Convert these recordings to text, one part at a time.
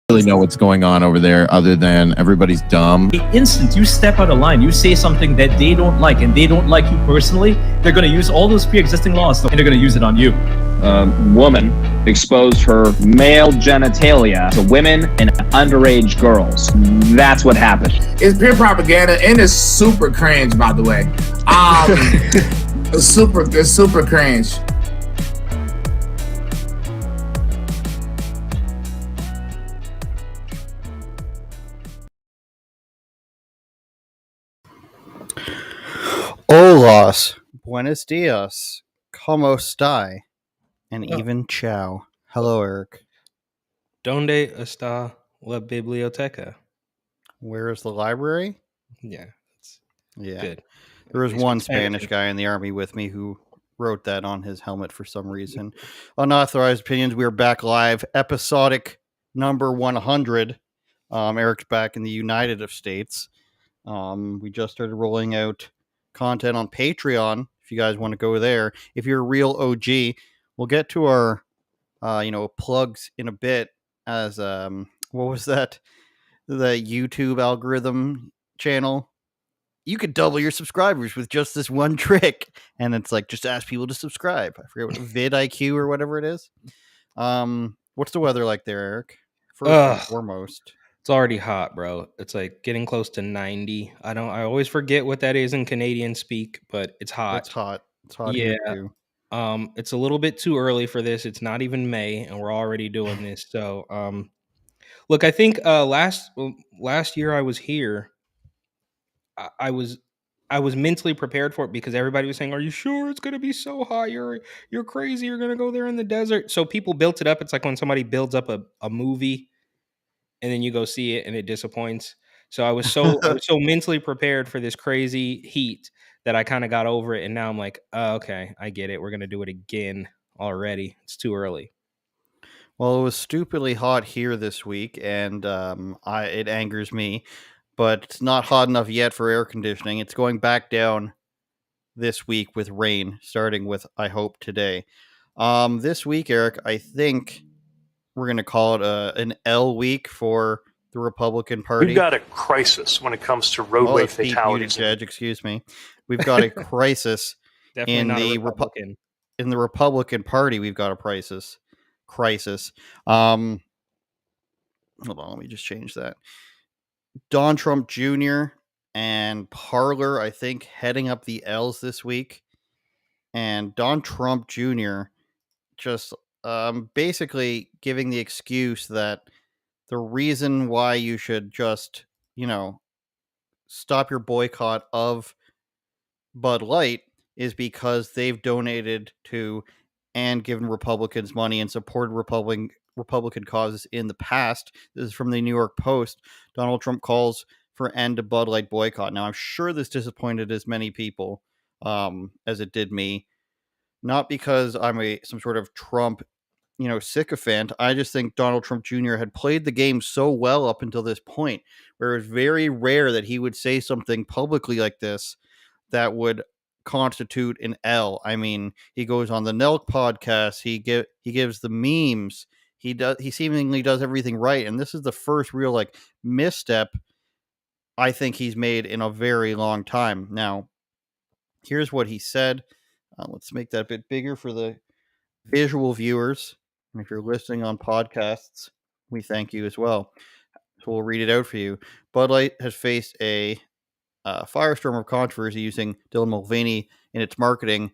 Really know what's going on over there other than everybody's dumb. The instant you step out of line, you say something that they don't like and they don't like you personally, they're going to use all those pre-existing laws and they're going to use it on you. Woman exposed her male genitalia to women and underage girls. That's what happened. It's pure propaganda and it's super cringe, by the way. It's super cringe. Olas, buenos dias, como estai, and even ciao. Hello, Eric. Donde está la biblioteca? Where is the library? Yeah, it's Yeah. good. There was At least one with Spanish. Spanish guy in the army with me who wrote that on his helmet for some reason. Unauthorized Opinions, we are back live. Episodic number 100. Eric's back in the United States. We just started rolling out content on Patreon. If you guys want to go there, if you're a real OG, we'll get to our, plugs in a bit. As what was that? The YouTube algorithm channel. You could double your subscribers with just this one trick, and it's like just ask people to subscribe. I forget what vidIQ or whatever it is. What's the weather like there, Eric? First and foremost. It's already hot, bro. It's like getting close to 90. I always forget what that is in Canadian speak, but it's hot. It's hot. It's hot Yeah. here too. It's a little bit too early for this. It's not even May, and we're already doing this. So, look, I think last year I was here. I was mentally prepared for it because everybody was saying, "Are you sure it's going to be so hot? You're crazy. You're going to go there in the desert." So people built it up. It's like when somebody builds up a movie and then you go see it and it disappoints. So I was so mentally prepared for this crazy heat that I kind of got over it, and now I'm like, oh, okay, I get it. We're gonna do it again already. It's too early. Well, it was stupidly hot here this week, and it angers me. But it's not hot enough yet for air conditioning. It's going back down this week with rain, starting with, I hope, today. This week, Eric, I think we're going to call it an L week for the Republican Party. We've got a crisis when it comes to roadway fatalities. Excuse me. We've got a crisis in the Republican. In the Republican Party. We've got a crisis. Hold on, let me just change that. Don Trump Jr. and Parler, I think, heading up the L's this week. And Don Trump Jr. just basically giving the excuse that the reason why you should just, stop your boycott of Bud Light is because they've donated to and given Republicans money and supported Republican causes in the past. This is from the New York Post. Donald Trump calls for end to Bud Light boycott. Now, I'm sure this disappointed as many people as it did me. Not because I'm some sort of Trump, sycophant. I just think Donald Trump Jr. had played the game so well up until this point, where it was very rare that he would say something publicly like this that would constitute an L. I mean, he goes on the Nelk podcast. He gives the memes. He seemingly does everything right, and this is the first real misstep I think he's made in a very long time. Now, here's what he said. Let's make that a bit bigger for the visual viewers. And if you're listening on podcasts, we thank you as well. So we'll read it out for you. Bud Light has faced a firestorm of controversy using Dylan Mulvaney in its marketing.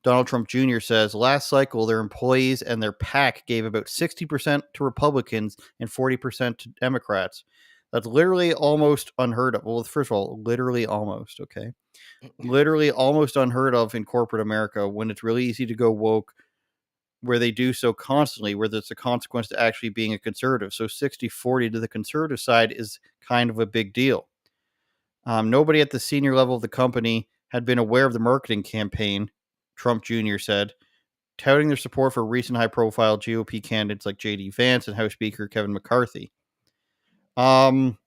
Donald Trump Jr. says last cycle, their employees and their PAC gave about 60% to Republicans and 40% to Democrats. That's literally almost unheard of. Well, first of all, literally almost, okay? Literally almost unheard of in corporate America when it's really easy to go woke where they do so constantly, where there's a consequence to actually being a conservative. So 60-40 to the conservative side is kind of a big deal. Nobody at the senior level of the company had been aware of the marketing campaign, Trump Jr. said, touting their support for recent high-profile GOP candidates like J.D. Vance and House Speaker Kevin McCarthy. And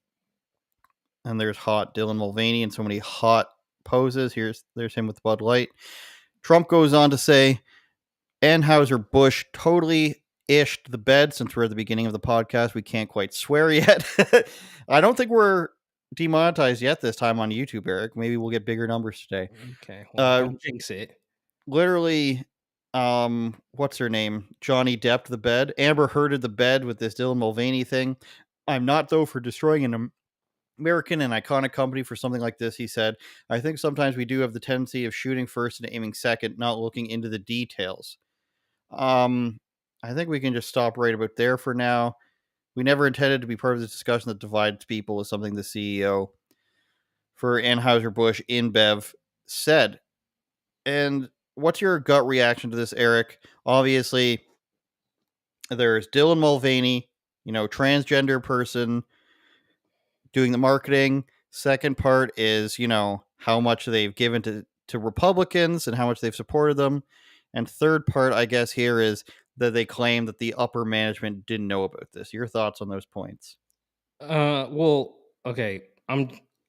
there's hot Dylan Mulvaney and so many hot poses. There's him with Bud Light. Trump goes on to say, Anheuser-Busch totally ished the bed. Since we're at the beginning of the podcast, we can't quite swear yet. I don't think we're demonetized yet this time on YouTube, Eric. Maybe we'll get bigger numbers today. Okay, well, don't jinx it. Literally, what's her name? Johnny Depp the bed. Amber Hearded the bed with this Dylan Mulvaney thing. I'm not, though, for destroying an American and iconic company for something like this, he said. I think sometimes we do have the tendency of shooting first and aiming second, not looking into the details. I think we can just stop right about there for now. We never intended to be part of this discussion that divides people, is something the CEO for Anheuser-Busch InBev said. And what's your gut reaction to this, Eric? Obviously, there's Dylan Mulvaney, transgender person doing the marketing. Second part is, how much they've given to Republicans and how much they've supported them. And third part, I guess, here is that they claim that the upper management didn't know about this. Your thoughts on those points? Well, okay. I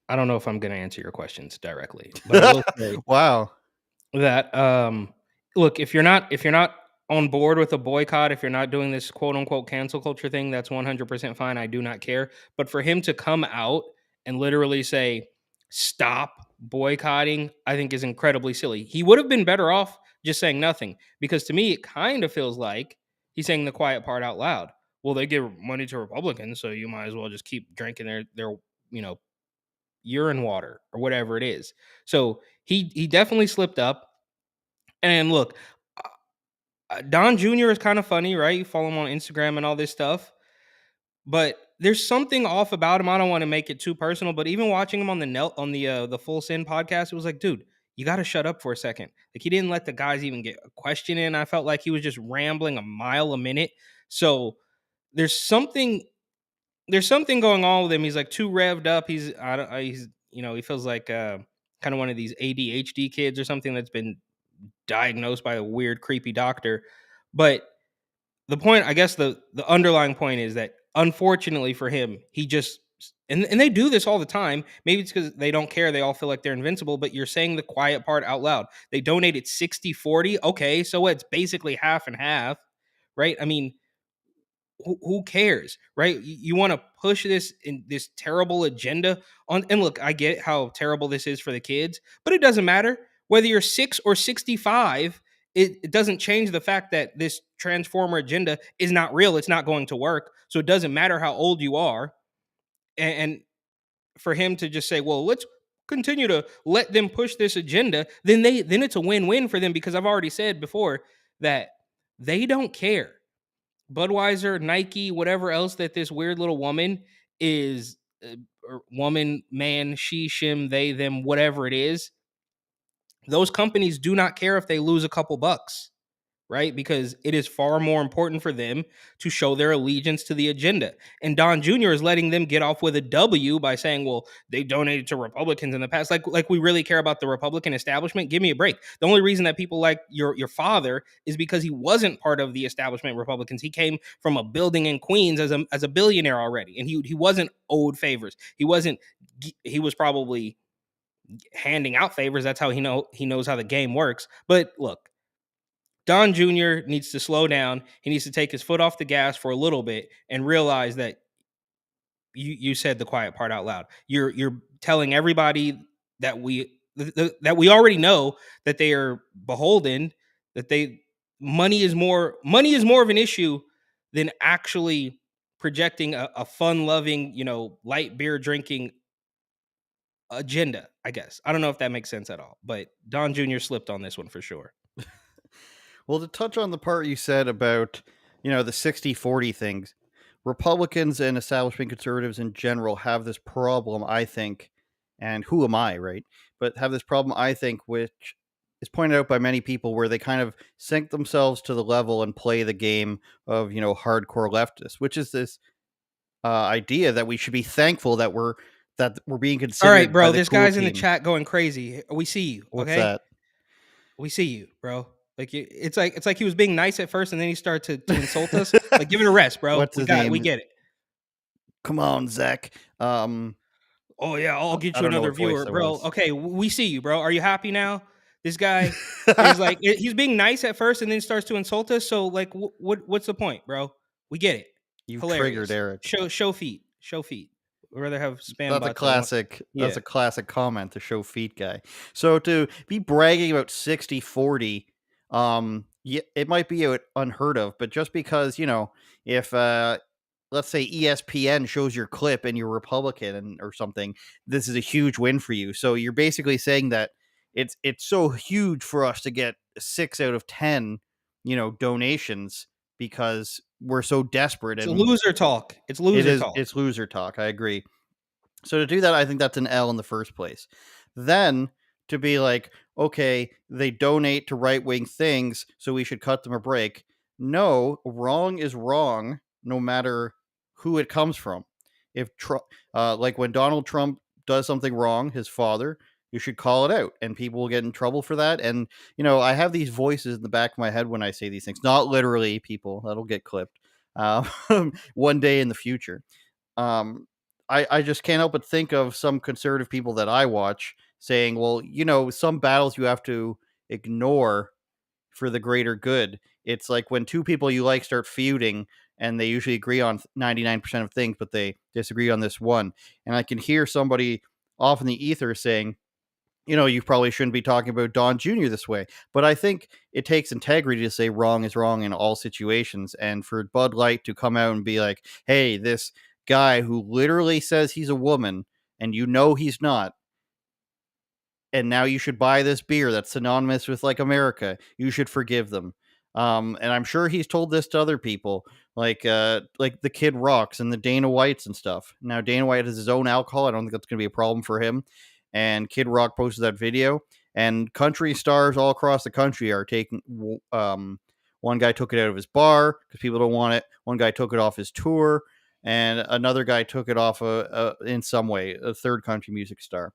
don't know if I'm going to answer your questions directly, but I will say Wow. that look, if you're not on board with a boycott, if you're not doing this quote unquote cancel culture thing, that's 100% fine. I do not care. But for him to come out and literally say stop boycotting, I think is incredibly silly. He would have been better off just saying nothing, because to me it kind of feels like he's saying the quiet part out loud. Well, they give money to Republicans, so you might as well just keep drinking their urine water or whatever it is. So he definitely slipped up. And look, Don Jr. is kind of funny, right? You follow him on Instagram and all this stuff, but there's something off about him. I don't want to make it too personal, but even watching him on the Full Sin podcast, it was like, dude, you got to shut up for a second. Like, he didn't let the guys even get a question in. I felt like he was just rambling a mile a minute. So there's something going on with him. He's like too revved up. He's he feels like kind of one of these ADHD kids or something that's been diagnosed by a weird, creepy doctor. But the point, I guess, the underlying point is that unfortunately for him, he just and they do this all the time. Maybe it's because they don't care. They all feel like they're invincible, but you're saying the quiet part out loud. They donated 60-40. Okay, so it's basically half and half, right? I mean, who cares, right? You want to push this terrible agenda on, and look, I get how terrible this is for the kids, but it doesn't matter whether you're 6 or 65. It doesn't change the fact that this transformer agenda is not real. It's not going to work. So it doesn't matter how old you are. And for him to just say, well, let's continue to let them push this agenda, then it's a win-win for them, because I've already said before that they don't care. Budweiser, Nike, whatever else that this weird little woman is, woman, man, she, shim, they, them, whatever it is, those companies do not care if they lose a couple bucks, right? Because it is far more important for them to show their allegiance to the agenda. And Don Jr. is letting them get off with a W by saying, well, they donated to Republicans in the past. Like we really care about the Republican establishment? Give me a break. The only reason that people like your father is because he wasn't part of the establishment Republicans. He came from a building in Queens as a billionaire already. And he wasn't owed favors. He was probably handing out favors. That's how he knows how the game works. But look, Don Jr. needs to slow down. He needs to take his foot off the gas for a little bit and realize that you said the quiet part out loud. You're telling everybody that we already know that they are beholden, that money is more of an issue than actually projecting a fun-loving, light beer drinking agenda, I guess. I don't know if that makes sense at all, but Don Jr. slipped on this one for sure. Well, to touch on the part you said about, the 60-40 things, Republicans and establishment conservatives in general have this problem, I think, and who am I, right? But have this problem, I think, which is pointed out by many people where they kind of sink themselves to the level and play the game of, hardcore leftists, which is this idea that we should be thankful that we're being All right, considered by bro. the This cool guy's in the team. chat going crazy. We see you. What's Okay, that? we see you, bro. Like it's like he was being nice at first, and then he started to insult us. Like, give it a rest, bro. What's We his got it. We name? get it. Come on, Zach. Oh yeah, I'll get I you don't know another what voice viewer, that bro. was. Okay, we see you, bro. Are you happy now? This guy is like he's being nice at first, and then starts to insult us. So like, what's the point, bro? We get it. You've triggered Hilarious. Eric. Show feet. Show feet. We'd rather have spam That's a bots. That want, classic. yeah. That's a classic comment, to show feet guy. So to be bragging about 60-40, yeah, it might be unheard of, but just because, if let's say ESPN shows your clip and you're Republican or something, this is a huge win for you. So you're basically saying that it's so huge for us to get 6 out of 10, donations, because we're so desperate. It's a And loser talk. It's loser talk. it's loser talk. I agree. So to do that, I think that's an L in the first place. Then to be like, okay, they donate to right-wing things, so we should cut them a break. No, wrong is wrong, no matter who it comes from. If like when Donald Trump does something wrong, his father, you should call it out, and people will get in trouble for that. And I have these voices in the back of my head when I say these things. Not literally, people. That'll get clipped one day in the future. I just can't help but think of some conservative people that I watch saying, well, some battles you have to ignore for the greater good. It's like when two people you like start feuding, and they usually agree on 99% of things, but they disagree on this one. And I can hear somebody off in the ether saying, you probably shouldn't be talking about Don Jr. this way. But I think it takes integrity to say wrong is wrong in all situations. And for Bud Light to come out and be like, hey, this guy who literally says he's a woman and he's not, and now you should buy this beer that's synonymous with like America, you should forgive them. And I'm sure he's told this to other people, like the Kid Rocks and the Dana Whites and stuff. Now Dana White has his own alcohol. I don't think that's going to be a problem for him. And Kid Rock posted that video, and country stars all across the country are taking. One guy took it out of his bar because people don't want it. One guy took it off his tour, and another guy took it off in some way. A third country music star.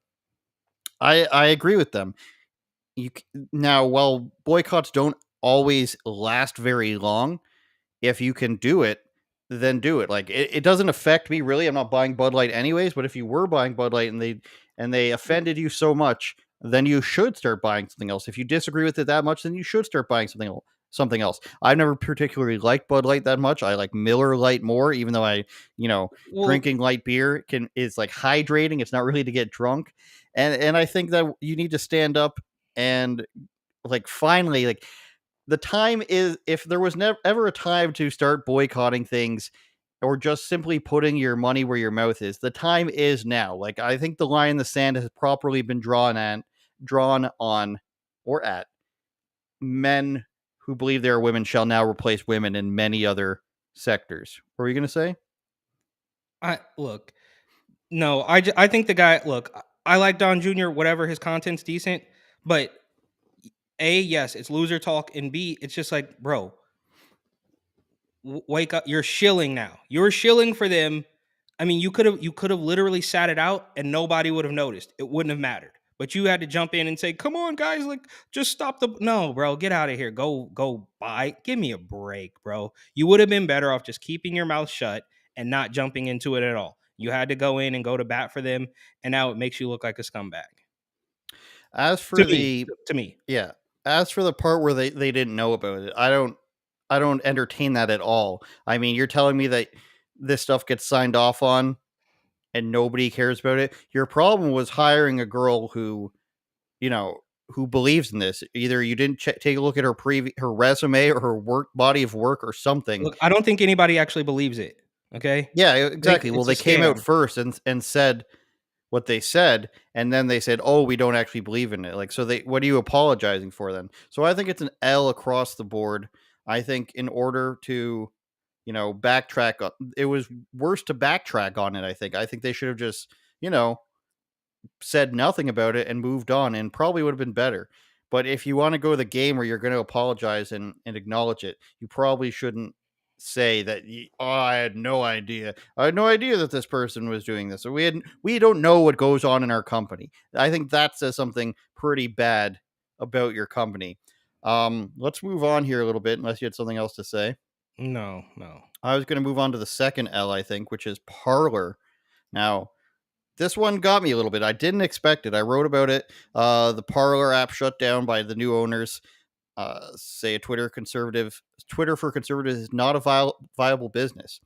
I agree with them. Now, while boycotts don't always last very long, if you can do it, then do it. Like it doesn't affect me really. I'm not buying Bud Light anyways. But if you were buying Bud Light and they offended you so much, then you should start buying something else. If you disagree with it that much, then you should start buying something else. I've never particularly liked Bud Light that much. I like Miller Lite more, even though drinking light beer is like hydrating. It's not really to get drunk. And I think that you need to stand up and like finally like the time is, if there was never ever a time to start boycotting things or just simply putting your money where your mouth is, the time is now. Like I think the line in the sand has properly been drawn on or at men who believe they are women shall now replace women in many other sectors. What were you going to say? I think the guy. Look, I like Don Jr. Whatever, his content's decent, but A, yes, it's loser talk, and B, it's just like, bro, wake up. You're shilling now. You're shilling for them. I mean, you could have literally sat it out and nobody would have noticed. It wouldn't have mattered. But you had to jump in and say, "Come on, guys, like just stop the no, bro, get out of here. Go buy. Give me a break, bro. You would have been better off just keeping your mouth shut and not jumping into it at all. You had to go in and go to bat for them, and now it makes you look like a scumbag." As for To me. Yeah. As for the part where they didn't know about it, I don't entertain that at all. I mean, you're telling me that this stuff gets signed off on and nobody cares about it. Your problem was hiring a girl who believes in this. Either you didn't take a look at her resume or her body of work or something. Look, I don't think anybody actually believes it. Okay. Yeah, exactly. Well, It's they a came out scam. first and said what they said, and then they said, "Oh, we don't actually believe in it." Like, so what are you apologizing for then? So I think it's an L across the board. I think in order to, backtrack, it was worse to backtrack on it. I think they should have just, said nothing about it and moved on, and probably would have been better. But if you want to go the game where you're going to apologize and acknowledge it, you probably shouldn't say that I had no idea. I had no idea that this person was doing this. Or we don't know what goes on in our company. I think that says something pretty bad about your company. Let's move on here a little bit, unless you had something else to say. No. I was going to move on to the second L, I think, which is Parler. Now, this one got me a little bit. I didn't expect it. I wrote about it. The Parler app shut down by the new owners. Say a Twitter for conservatives is not a viable business.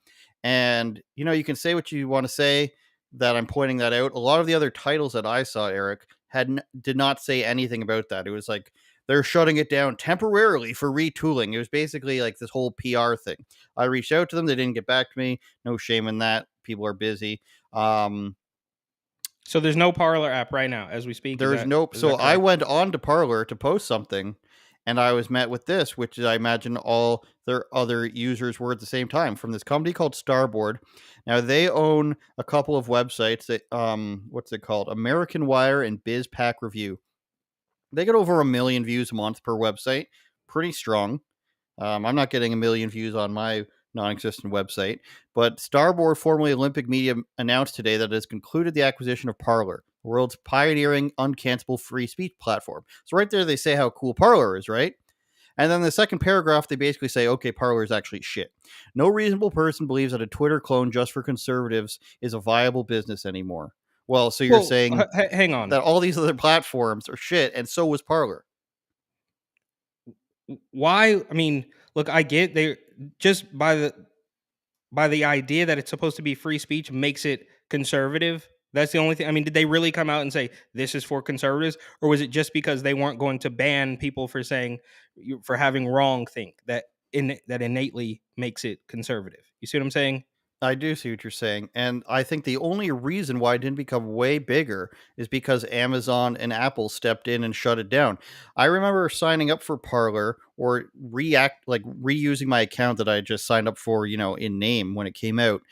And, you can say what you want to say, that I'm pointing that out. A lot of the other titles that I saw, Eric, did not say anything about that. It was like, they're shutting it down temporarily for retooling. It was basically like this whole PR thing. I reached out to them. They didn't get back to me. No shame in that. People are busy. So there's no Parler app right now as we speak. There's nope. So I went on to Parler to post something, and I was met with this, which I imagine all their other users were at the same time, from this company called Starboard. Now they own a couple of websites that what's it called? American Wire and BizPack Review. They get over 1 million views a month per website. Pretty strong. I'm not getting 1 million views on my non-existent website, but Starboard, formerly Olympic Media, announced today that it has concluded the acquisition of Parler, the world's pioneering uncancelable free speech platform. So right there, they say how cool Parler is, right? And then the second paragraph, they basically say, okay, Parler is actually shit. No reasonable person believes that a Twitter clone just for conservatives is a viable business anymore. Well, so you're saying hang on, that all these other platforms are shit, and so was Parler. Why? I mean, look, I get they just by the idea that it's supposed to be free speech makes it conservative. That's the only thing. I mean, did they really come out and say this is for conservatives, or was it just because they weren't going to ban people for saying for having wrong think that that innately makes it conservative? You see what I'm saying? I do see what you're saying. And I think the only reason why it didn't become way bigger is because Amazon and Apple stepped in and shut it down. I remember signing up for Parler or reusing my account that I just signed up for, in name when it came out.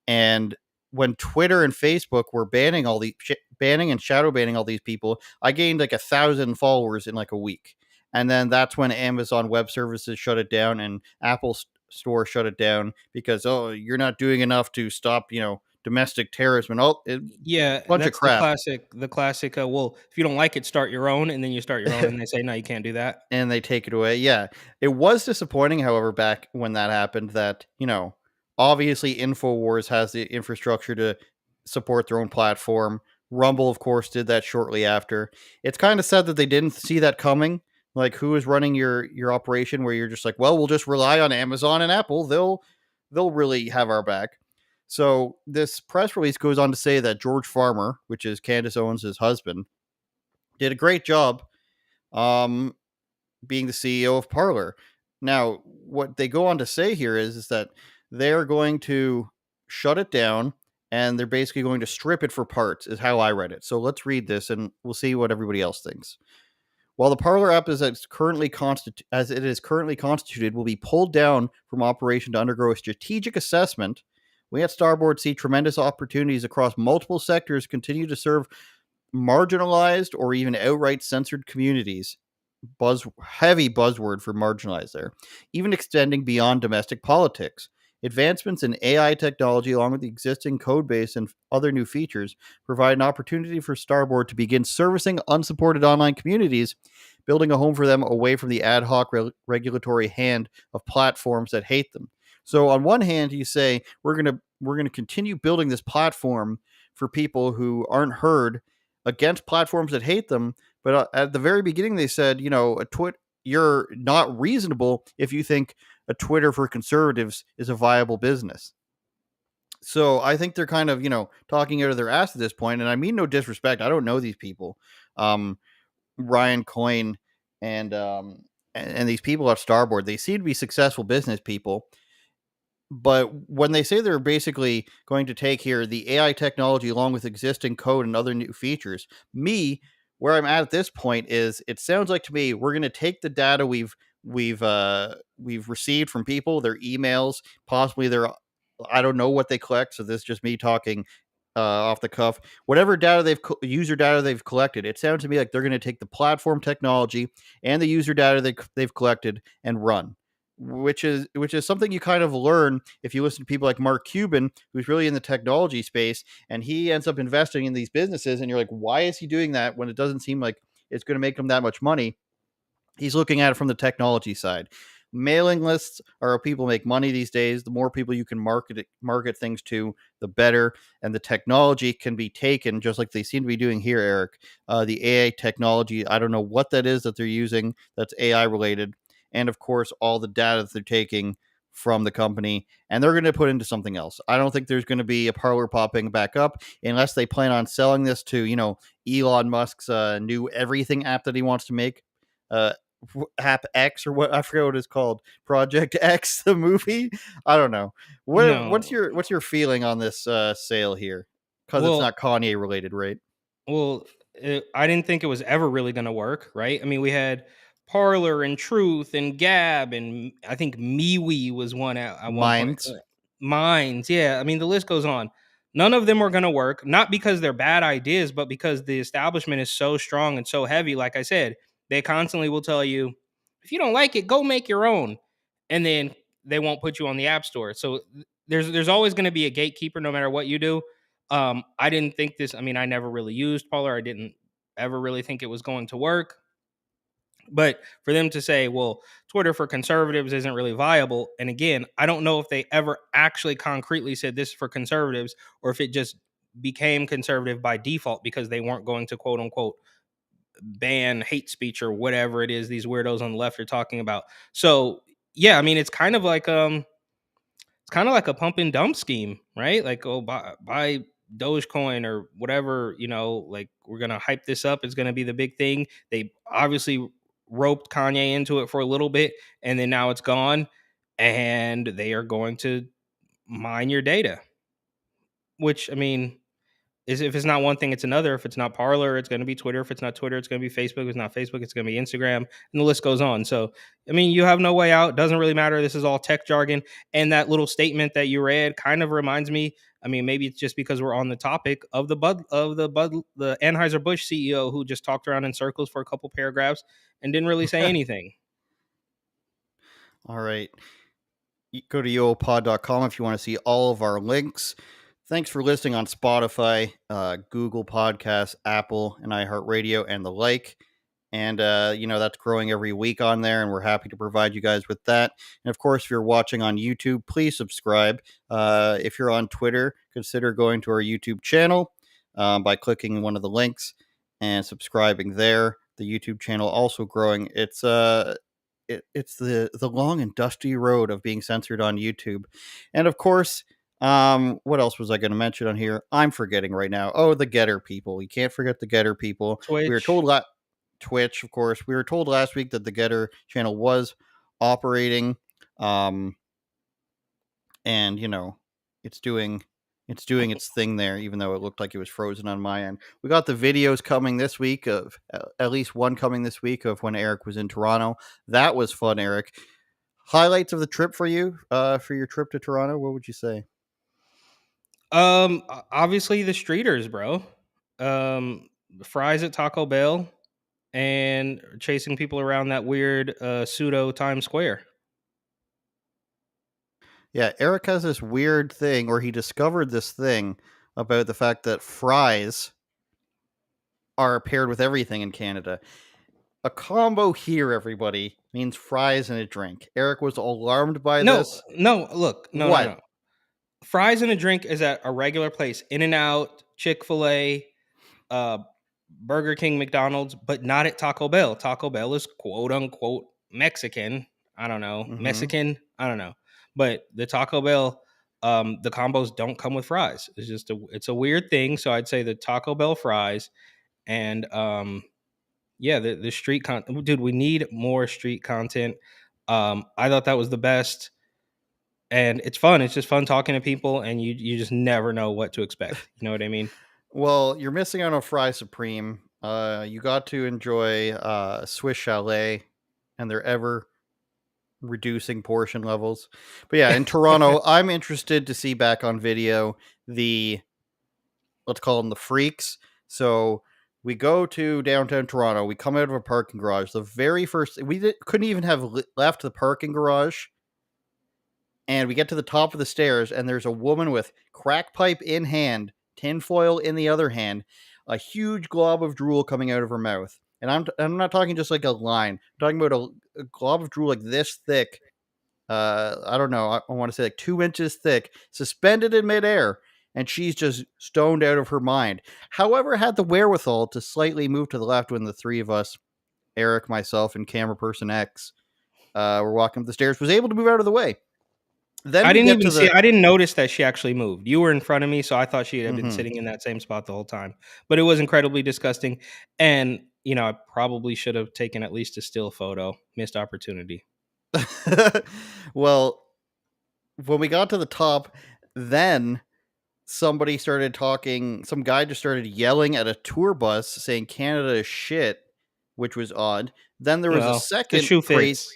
And when Twitter and Facebook were banning and shadow banning all these people, I gained like 1,000 followers in like a week. And then that's when Amazon Web Services shut it down and Apple Store shut it down because you're not doing enough to stop domestic terrorism and yeah, bunch that's of crap. The classic. Well, if you don't like it, start your own, and then you start your own, and they say no, you can't do that, and they take it away. Yeah, it was disappointing, however, back when that happened, that obviously InfoWars has the infrastructure to support their own platform. Rumble, of course, did that shortly after. It's kind of sad that they didn't see that coming. Like, who is running your operation where you're just like, well, we'll just rely on Amazon and Apple. They'll really have our back. So this press release goes on to say that George Farmer, which is Candace Owens' husband, did a great job being the CEO of Parler. Now, what they go on to say here is that they're going to shut it down and they're basically going to strip it for parts, is how I read it. So let's read this and we'll see what everybody else thinks. While the Parler app as it is currently constituted will be pulled down from operation to undergo a strategic assessment, we at Starboard see tremendous opportunities across multiple sectors continue to serve marginalized or even outright censored communities. Heavy buzzword for marginalized there, even extending beyond domestic politics. Advancements in AI technology, along with the existing code base and other new features, provide an opportunity for Starboard to begin servicing unsupported online communities, building a home for them away from the ad hoc regulatory hand of platforms that hate them. So, on one hand, you say we're gonna continue building this platform for people who aren't heard against platforms that hate them, but at the very beginning they said, you're not reasonable if you think a Twitter for conservatives is a viable business. So I think they're kind of, talking out of their ass at this point. And I mean no disrespect. I don't know these people. Ryan Coyne and these people at Starboard, they seem to be successful business people. But when they say they're basically going to take here the AI technology along with existing code and other new features, where I'm at this point is it sounds like to me we're going to take the data we've received from people, their emails, possibly I don't know what they collect. So this is just me talking off the cuff. Whatever data user data they've collected, it sounds to me like they're going to take the platform technology and the user data they've collected and run, which is something you kind of learn if you listen to people like Mark Cuban, who's really in the technology space, and he ends up investing in these businesses, and you're like, why is he doing that when it doesn't seem like it's going to make him that much money? He's looking at it from the technology side. Mailing lists are how people make money these days. The more people you can market things to, the better. And the technology can be taken, just like they seem to be doing here, Eric. The AI technology, I don't know what that is that they're using that's AI related. And of course, all the data that they're taking from the company, and they're going to put into something else. I don't think there's going to be a Parler popping back up unless they plan on selling this to, Elon Musk's new everything app that he wants to make. App X, or what, I forget what it's called, Project X, the movie. I don't know. What's No. your feeling on this sale here? Because it's Well, not Kanye related, right? Well, I didn't think it was ever really going to work, right? I mean, we had Parlor and Truth and Gab, and I think MeWe was one at one point. Minds. Minds, yeah. I mean, the list goes on. None of them are going to work, not because they're bad ideas, but because the establishment is so strong and so heavy. Like I said, they constantly will tell you, if you don't like it, go make your own, and then they won't put you on the App Store. So there's always going to be a gatekeeper, no matter what you do. I didn't think this. I mean, I never really used Parler. I didn't ever really think it was going to work. But for them to say, well, Twitter for conservatives isn't really viable. And again, I don't know if they ever actually concretely said this is for conservatives or if it just became conservative by default because they weren't going to quote unquote ban hate speech or whatever it is these weirdos on the left are talking about. So yeah, I mean, it's kind of like a pump and dump scheme, right? Like, oh, buy Dogecoin or whatever, like we're going to hype this up. It's going to be the big thing. They obviously roped Kanye into it for a little bit and then now it's gone and they are going to mine your data, which I mean, is if it's not one thing, it's another. If it's not Parler, it's going to be Twitter. If it's not Twitter, it's going to be Facebook. If it's not Facebook, it's going to be Instagram, and the list goes on. So, I mean, you have no way out. Doesn't really matter. This is all tech jargon. And that little statement that you read kind of reminds me. I mean, maybe it's just because we're on the topic of the Anheuser Busch CEO who just talked around in circles for a couple paragraphs and didn't really say anything. All right. Go to yoopod.com if you want to see all of our links. Thanks for listening on Spotify, Google Podcasts, Apple, and iHeartRadio, and the like. And, that's growing every week on there, and we're happy to provide you guys with that. And, of course, if you're watching on YouTube, please subscribe. If you're on Twitter, consider going to our YouTube channel by clicking one of the links and subscribing there. The YouTube channel also growing. It's the long and dusty road of being censored on YouTube. And, of course, what else was I going to mention on here? I'm forgetting right now. Oh, the Getter people. You can't forget the Getter people. Twitch. We were told Twitch, of course. We were told last week that the Getter channel was operating. And it's doing its thing there, even though it looked like it was frozen on my end. We got the videos coming this week of at least one coming this week of when Eric was in Toronto. That was fun, Eric. Highlights of the trip for you, for your trip to Toronto. What would you say? Obviously the streeters, bro. Fries at Taco Bell and chasing people around that weird pseudo Times Square. Yeah, Eric has this weird thing, or he discovered this thing about the fact that fries are paired with everything in Canada. A combo here, everybody, means fries and a drink. Eric was alarmed by this. Look, no. What? Fries and a drink is at a regular place. In-N-Out, Chick-fil-A, Burger King, McDonald's, but not at Taco Bell. Taco Bell is quote unquote Mexican. I don't know. Mexican. I don't know. But the Taco Bell, the combos don't come with fries. It's a weird thing. So I'd say the Taco Bell fries and the street content. Dude, we need more street content. I thought that was the best. And it's fun. It's just fun talking to people, and you just never know what to expect. You know what I mean? Well, you're missing out on Fry Supreme. You got to enjoy Swiss Chalet and their ever reducing portion levels. But yeah, in Toronto, I'm interested to see back on video the let's call them the freaks. So we go to downtown Toronto. We come out of a parking garage. The very first, couldn't even have left the parking garage. And we get to the top of the stairs, and there's a woman with crack pipe in hand, tinfoil in the other hand, a huge glob of drool coming out of her mouth. And I'm not talking just like a line. I'm talking about a glob of drool like this thick. I don't know. I want to say like 2 inches thick, suspended in midair. And she's just stoned out of her mind. However, had the wherewithal to slightly move to the left when the three of us, Eric, myself, and camera person X, were walking up the stairs, was able to move out of the way. Then I we didn't get even to see. the. I didn't notice that she actually moved. You were in front of me, so I thought she had been Mhm. sitting in that same spot the whole time. But it was incredibly disgusting, and I probably should have taken at least a still photo. Missed opportunity. Well, when we got to the top, then somebody started talking. Some guy just started yelling at a tour bus saying Canada is shit, which was odd. Then there was a Well, the second shoe crazy.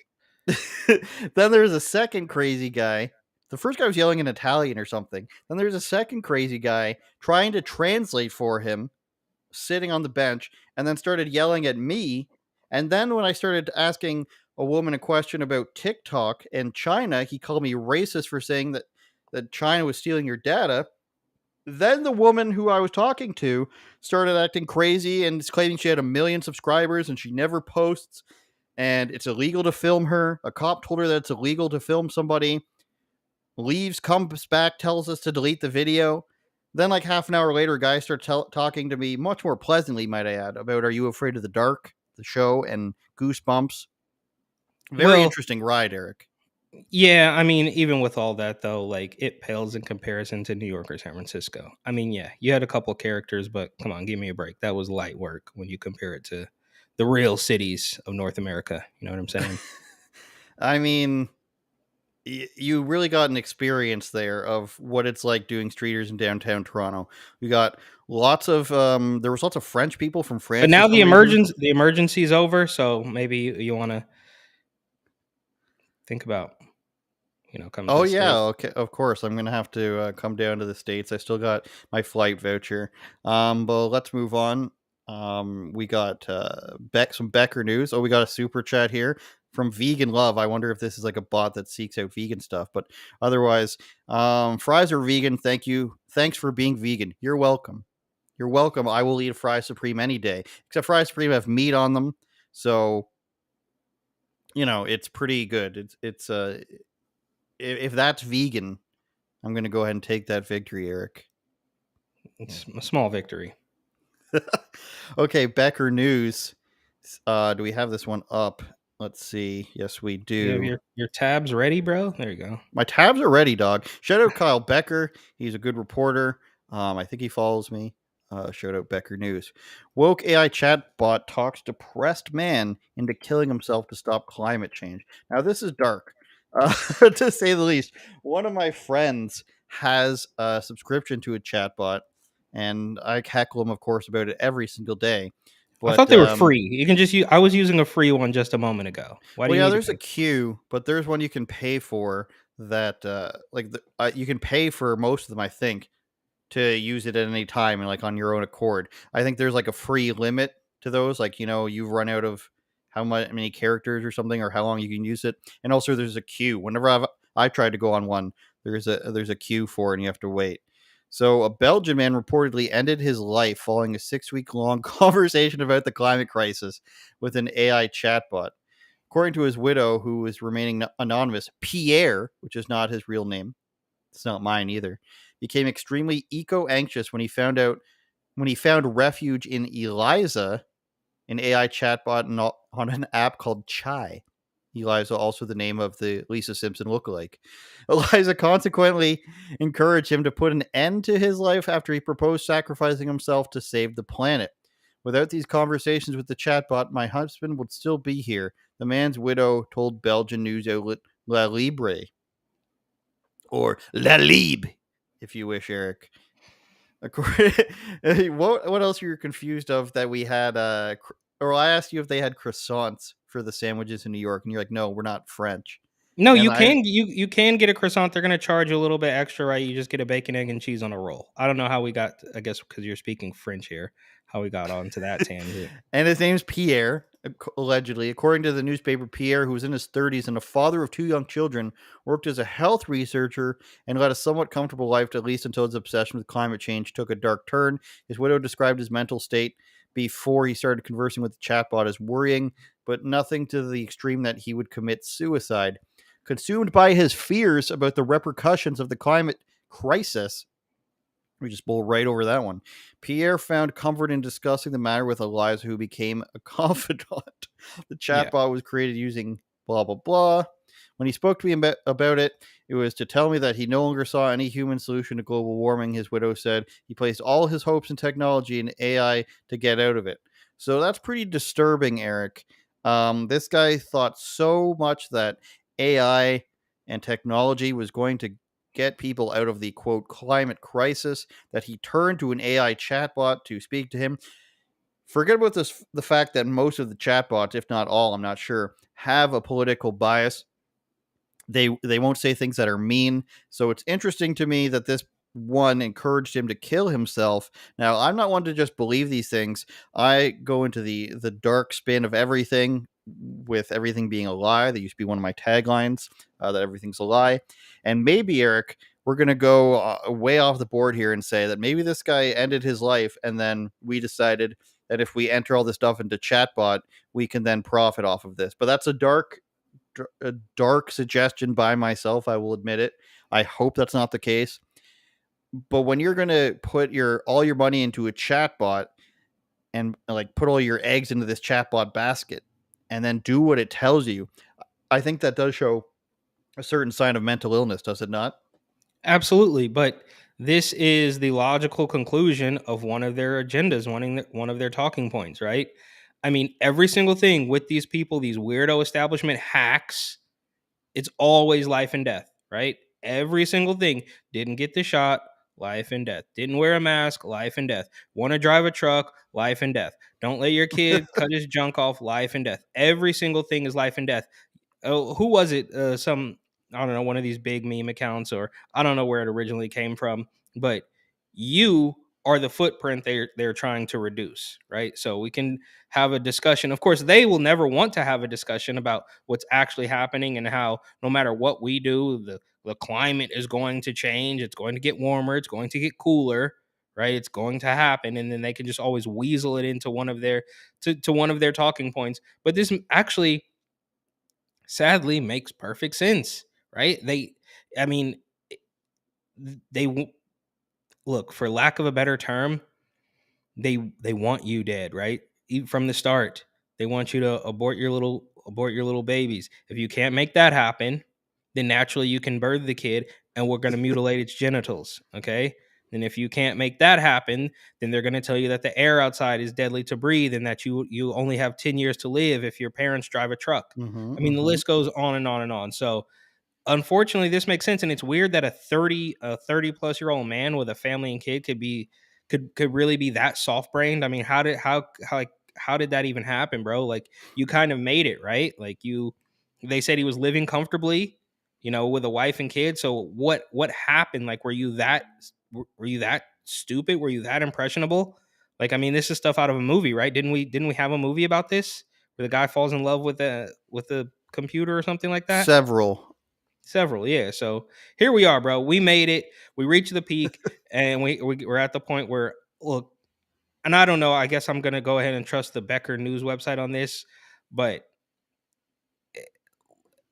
fits. Then there was a second crazy guy. The first guy was yelling in Italian or something. Then there's a second crazy guy trying to translate for him, sitting on the bench, and then started yelling at me. And then when I started asking a woman a question about TikTok and China, he called me racist for saying that China was stealing your data. Then the woman who I was talking to started acting crazy and claiming she had 1 million subscribers and she never posts and it's illegal to film her. A cop told her that it's illegal to film somebody. Leaves, comes back, tells us to delete the video. Then, like half an hour later, a guy starts talking to me much more pleasantly, might I add, about Are You Afraid of the Dark, the show, and Goosebumps. Very Well, interesting ride, Eric. yeah. I mean, even with all that, though, like it pales in comparison to New York or San Francisco. I mean, yeah, you had a couple characters, but come on, give me a break. That was light work when you compare it to the real cities of North America. You know what I'm saying? I mean, you really got an experience there of what it's like doing streeters in downtown Toronto. We got lots of there was lots of French people from But France for now some reason. the emergency's over, so maybe you want to think about coming to Oh the yeah, state. okay. Of course, I'm gonna have to come down to the States. I still got my flight voucher. But let's move on. We got some Becker news. Oh, we got a super chat here from Vegan Love. I wonder if this is like a bot that seeks out vegan stuff. But otherwise, fries are vegan. Thank you. Thanks for being vegan. You're welcome. You're welcome. I will eat a fry supreme any day. Except fries supreme have meat on them, so it's pretty good. It's if that's vegan, I'm going to go ahead and take that victory, Eric. It's a small victory. Okay, Becker News. Do we have this one up? Let's see. Yes, we You have do. your tabs ready, bro? There you go. My tabs are ready, dog. Shout out Kyle Becker. He's a good reporter. I think he follows me. Shout out Becker News. Woke AI chatbot talks depressed man into killing himself to stop climate change. Now, this is dark, to say the least. One of my friends has a subscription to a chatbot, and I heckle him, of course, about it every single day. I But thought they were free. You can just use. I was using a free one just a moment ago. Why do well, you yeah, need there's to a queue, but there's one you can pay for that, you can pay for most of them, I think, to use it at any time and like on your own accord. I think there's like a free limit to those, like you've run out of many characters or something, or how long you can use it. And also, there's a queue. Whenever I've tried to go on one, there's a queue for it, and you have to wait. So, a Belgian man reportedly ended his life following a 6-week long conversation about the climate crisis with an AI chatbot. According to his widow, who is remaining anonymous, Pierre, which is not his real name, it's not mine either, became extremely eco-anxious when he found refuge in Eliza, an AI chatbot on an app called Chai. Eliza, also the name of the Lisa Simpson lookalike. Eliza consequently encouraged him to put an end to his life after he proposed sacrificing himself to save the planet. Without these conversations with the chatbot, my husband would still be here, the man's widow told Belgian news outlet La Libre. Or La Libre, if you wish, Eric. What else you were confused of that we had? Or I asked you if they had croissants for the sandwiches in New York, and you're like, no, we're not French. No, And you I can you can get a croissant. They're gonna charge you a little bit extra, right? You just get a bacon, egg, and cheese on a roll. I don't know how we got. I guess because you're speaking French here, how we got onto that tangent. and his name's Pierre, allegedly. According to the newspaper, Pierre, who was in his 30s and a father of 2 young children, worked as a health researcher and led a somewhat comfortable life, at least until his obsession with climate change took a dark turn. His widow described his mental state before he started conversing with the chatbot as worrying, but nothing to the extreme that he would commit suicide. Consumed by his fears about the repercussions of the climate crisis, we just blow right over that one. Pierre found comfort in discussing the matter with Eliza, who became a confidant. The Yeah. chatbot was created using blah, blah, blah. When he spoke to me about it, it was to tell me that he no longer saw any human solution to global warming. His widow said he placed all his hopes in technology and AI to get out of it. So that's pretty disturbing, Eric. This guy thought so much that AI and technology was going to get people out of the quote climate crisis that he turned to an AI chatbot to speak to him. Forget about this, the fact that most of the chatbots, if not all, I'm not sure, have a political bias. They won't say things that are mean. So it's interesting to me that this one encouraged him to kill himself. Now, I'm not one to just believe these things. I go into the dark spin of everything, with everything being a lie. That used to be one of my taglines, that everything's a lie. And maybe, Eric, we're going to go way off the board here and say that maybe this guy ended his life, and then we decided that if we enter all this stuff into chatbot, we can then profit off of this. But that's a dark suggestion by myself, I will admit it. I hope that's not the case. But when you're going to put all your money into a chatbot and like put all your eggs into this chatbot basket and then do what it tells you, I think that does show a certain sign of mental illness, does it not? Absolutely, but this is the logical conclusion of one of their agendas, one of their talking points, right? I mean, every single thing with these people, these weirdo establishment hacks, it's always life and death, right? Every single thing. Didn't get the shot, life and death. Didn't wear a mask, life and death. Want to drive a truck, life and death. Don't let your kid cut his junk off, life and death. Every single thing is life and death. Oh, who was it? Some, I don't know, one of these big meme accounts, or I don't know where it originally came from, but you are the footprint they're trying to reduce, right? So we can have a discussion. Of course, they will never want to have a discussion about what's actually happening and how no matter what we do, the climate is going to change. It's going to get warmer. It's going to get cooler, right? It's going to happen, and then they can just always weasel it into one of their to one of their talking points. But this actually sadly makes perfect sense, right? I mean, they look, for lack of a better term, they want you dead, right? Even from the start, they want you to abort your little babies. If you can't make that happen, then naturally you can birth the kid, and we're going to mutilate its genitals, okay? And if you can't make that happen, then they're going to tell you that the air outside is deadly to breathe, and that you only have 10 years to live if your parents drive a truck. Mm-hmm, I mean, the list goes on and on and on. So unfortunately, this makes sense, and it's weird that a 30 plus year old man with a family and kid could really be that soft brained. I mean, how did that even happen, bro? Like, you kind of made it, right? Like, they said he was living comfortably, with a wife and kids. So what happened? Like, were you that stupid? Were you that impressionable? Like, I mean, this is stuff out of a movie, right? Didn't we have a movie about this where the guy falls in love with a computer or something like that? several. Several, yeah. So here we are, bro. We made it. We reached the peak, and we're at the point where, look, and I don't know. I guess I'm gonna go ahead and trust the Becker News website on this, but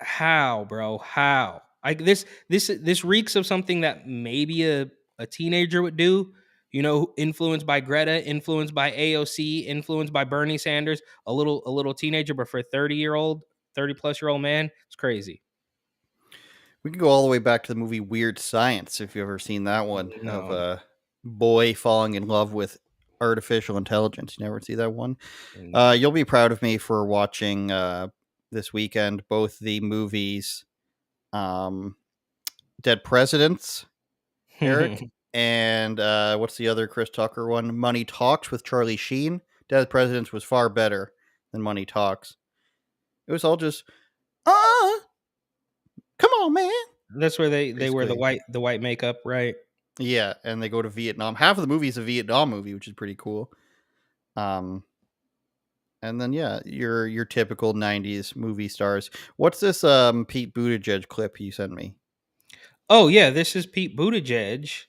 how, bro? How? Like, this reeks of something that maybe a teenager would do. Influenced by Greta, influenced by AOC, influenced by Bernie Sanders. A little teenager, but for a 30+ year old man, it's crazy. We can go all the way back to the movie Weird Science, if you've ever seen that one, of No. a boy falling in love with artificial intelligence. You never see that one? No. You'll be proud of me for watching this weekend both the movies um, Dead Presidents, Eric, and what's the other Chris Tucker one? Money Talks with Charlie Sheen. Dead Presidents was far better than Money Talks. It was all just, Come on, man. That's where they wear Basically. the white makeup, right? Yeah, and they go to Vietnam. Half of the movie is a Vietnam movie, which is pretty cool. Um, and then yeah, your typical '90s movie stars. What's this Pete Buttigieg clip you sent me? Oh yeah, this is Pete Buttigieg,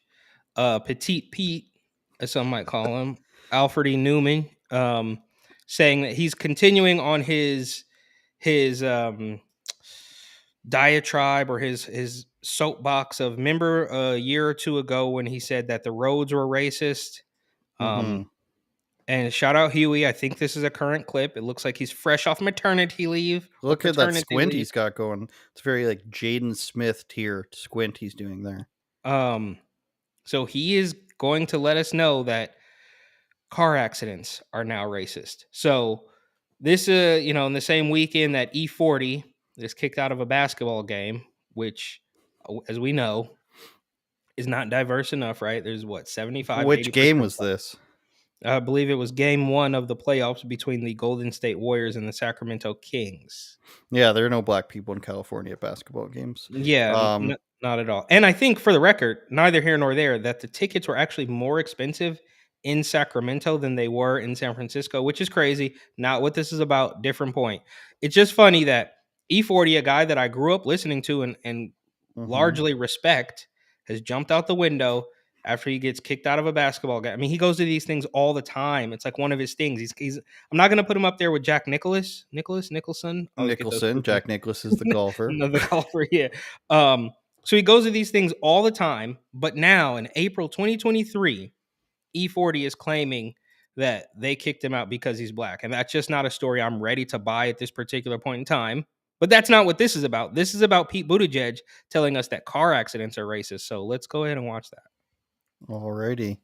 Petite Pete, as some might call him, Alfred E. Newman, saying that he's continuing on his diatribe or his soapbox of, remember a year or two ago when he said that the roads were racist. Mm-hmm. And shout out Huey. I think this is a current clip. It looks like he's fresh off maternity leave or Look at that paternity squint leave. he's got going. It's very like Jaden Smith tier squint he's doing there. So he is going to let us know that car accidents are now racist. So this, in the same weekend that E40 is kicked out of a basketball game, which, as we know, is not diverse enough, right? There's what, 75, Which 80%. game was this? I believe it was game 1 of the playoffs between the Golden State Warriors and the Sacramento Kings. Yeah, there are no black people in California at basketball games. Yeah, not at all. And I think, for the record, neither here nor there, that the tickets were actually more expensive in Sacramento than they were in San Francisco, which is crazy. Not what this is about. Different point. It's just funny that E40, a guy that I grew up listening to and largely respect, has jumped out the window after he gets kicked out of a basketball game. I mean, he goes to these things all the time. It's like one of his things. He's I'm not going to put him up there with Jack Nicholson. I always get those Nicholson, two Jack Nicklaus is the golfer. no, the golfer, yeah. So he goes to these things all the time, but now in April 2023, E40 is claiming that they kicked him out because he's black. And that's just not a story I'm ready to buy at this particular point in time. But that's not what this is about. This is about Pete Buttigieg telling us that car accidents are racist. So let's go ahead and watch that. Alrighty.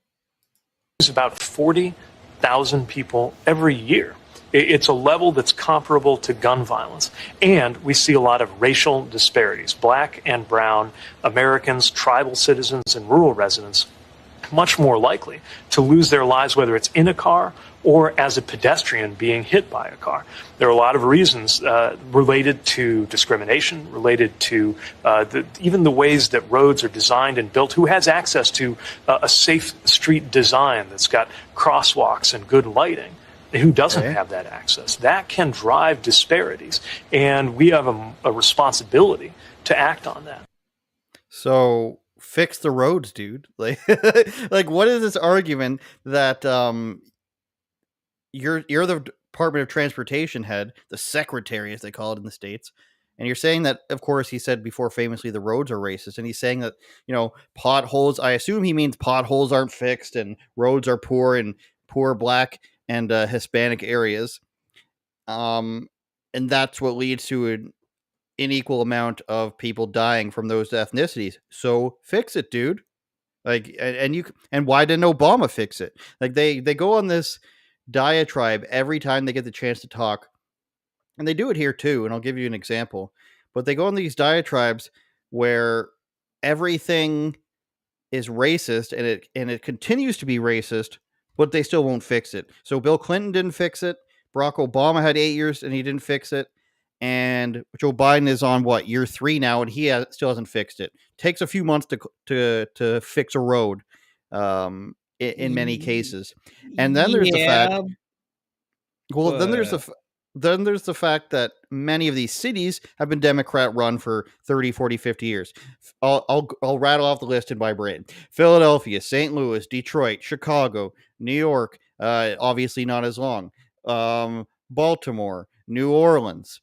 There's about 40,000 people every year. It's a level that's comparable to gun violence. And we see a lot of racial disparities. Black and brown Americans, tribal citizens, and rural residents much more likely to lose their lives, whether it's in a car or as a pedestrian being hit by a car. There are a lot of reasons related to discrimination, related to even the ways that roads are designed and built. Who has access to a safe street design that's got crosswalks and good lighting? Who doesn't have that access? That can drive disparities, and we have a responsibility to act on that. So fix the roads, dude. Like, like what is this argument that you're the Department of Transportation head, the secretary as they call it in the States, and you're saying that, of course, he said before famously the roads are racist, and he's saying that, potholes, I assume he means potholes aren't fixed and roads are poor in poor black and Hispanic areas, and that's what leads to an unequal amount of people dying from those ethnicities. So fix it, dude. Like, and why didn't Obama fix it? Like, they go on this diatribe every time they get the chance to talk, and they do it here too. And I'll give you an example. But they go on these diatribes where everything is racist, and it continues to be racist, but they still won't fix it. So Bill Clinton didn't fix it. Barack Obama had 8 years and he didn't fix it. And Joe Biden is on year 3 now, and he still hasn't fixed it. Takes a few months to fix a road, in many cases. And then there's the fact. Well, then there's the fact that many of these cities have been Democrat run for 30, 40, 50 years. I'll rattle off the list in my brain. Philadelphia, St. Louis, Detroit, Chicago, New York, obviously not as long. Baltimore, New Orleans.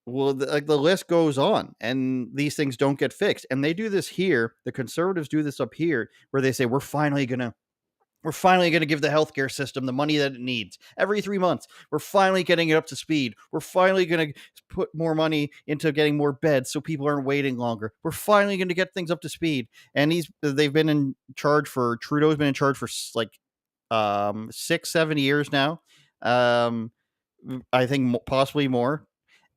Well, the list goes on, and these things don't get fixed. And they do this here. The conservatives do this up here, where they say we're finally gonna give the healthcare system the money that it needs every 3 months. We're finally getting it up to speed. We're finally going to put more money into getting more beds so people aren't waiting longer. We're finally going to get things up to speed. And they've been in charge Trudeau's been in charge for like 6-7 years now. I think possibly more.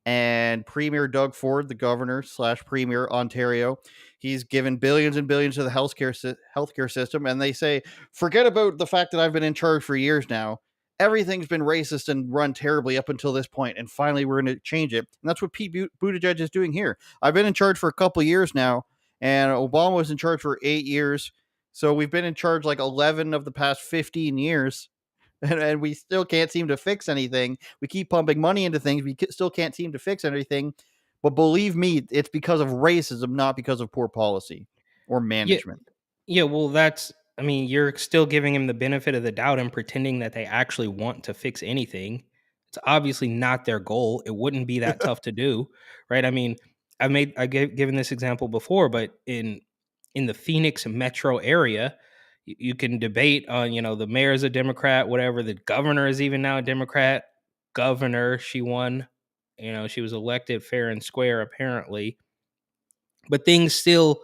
And Premier Doug Ford, the governor / Premier Ontario, he's given billions and billions to the healthcare system. And they say, forget about the fact that I've been in charge for years now. everything's been racist and run terribly up until this point, and finally we're going to change it. And that's what Pete Buttigieg is doing here. I've been in charge for a couple of years now, and Obama was in charge for 8 years. So we've been in charge like 11 of the past 15 years. And we still can't seem to fix anything. We keep pumping money into things. We still can't seem to fix anything. But believe me, it's because of racism, not because of poor policy or Yeah, management. yeah. Well, I mean, you're still giving him the benefit of the doubt and pretending that they actually want to fix anything. It's obviously not their goal. It wouldn't be that tough to do, right? I mean, given this example before, but in the Phoenix metro area, you can debate on, the mayor's a Democrat, whatever. The governor is even now a Democrat. Governor, she won. She was elected fair and square, apparently. But things still,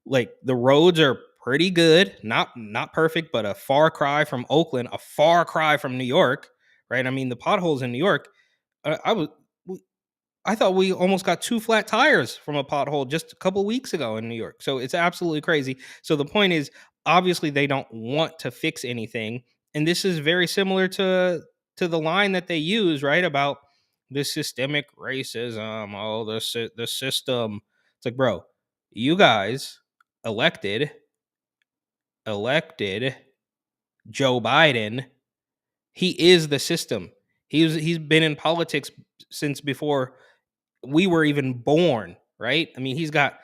like, the roads are pretty good, not perfect, but a far cry from Oakland, a far cry from New York, right? I mean, the potholes in New York, I thought we almost got 2 flat tires from a pothole just a couple weeks ago in New York. So it's absolutely crazy. So the point is, obviously they don't want to fix anything, and this is very similar to the line that they use, right, about the systemic racism, the system. It's like, bro, you guys elected Joe Biden. He is the system. He's been in politics since before we were even born, right? I mean, he's got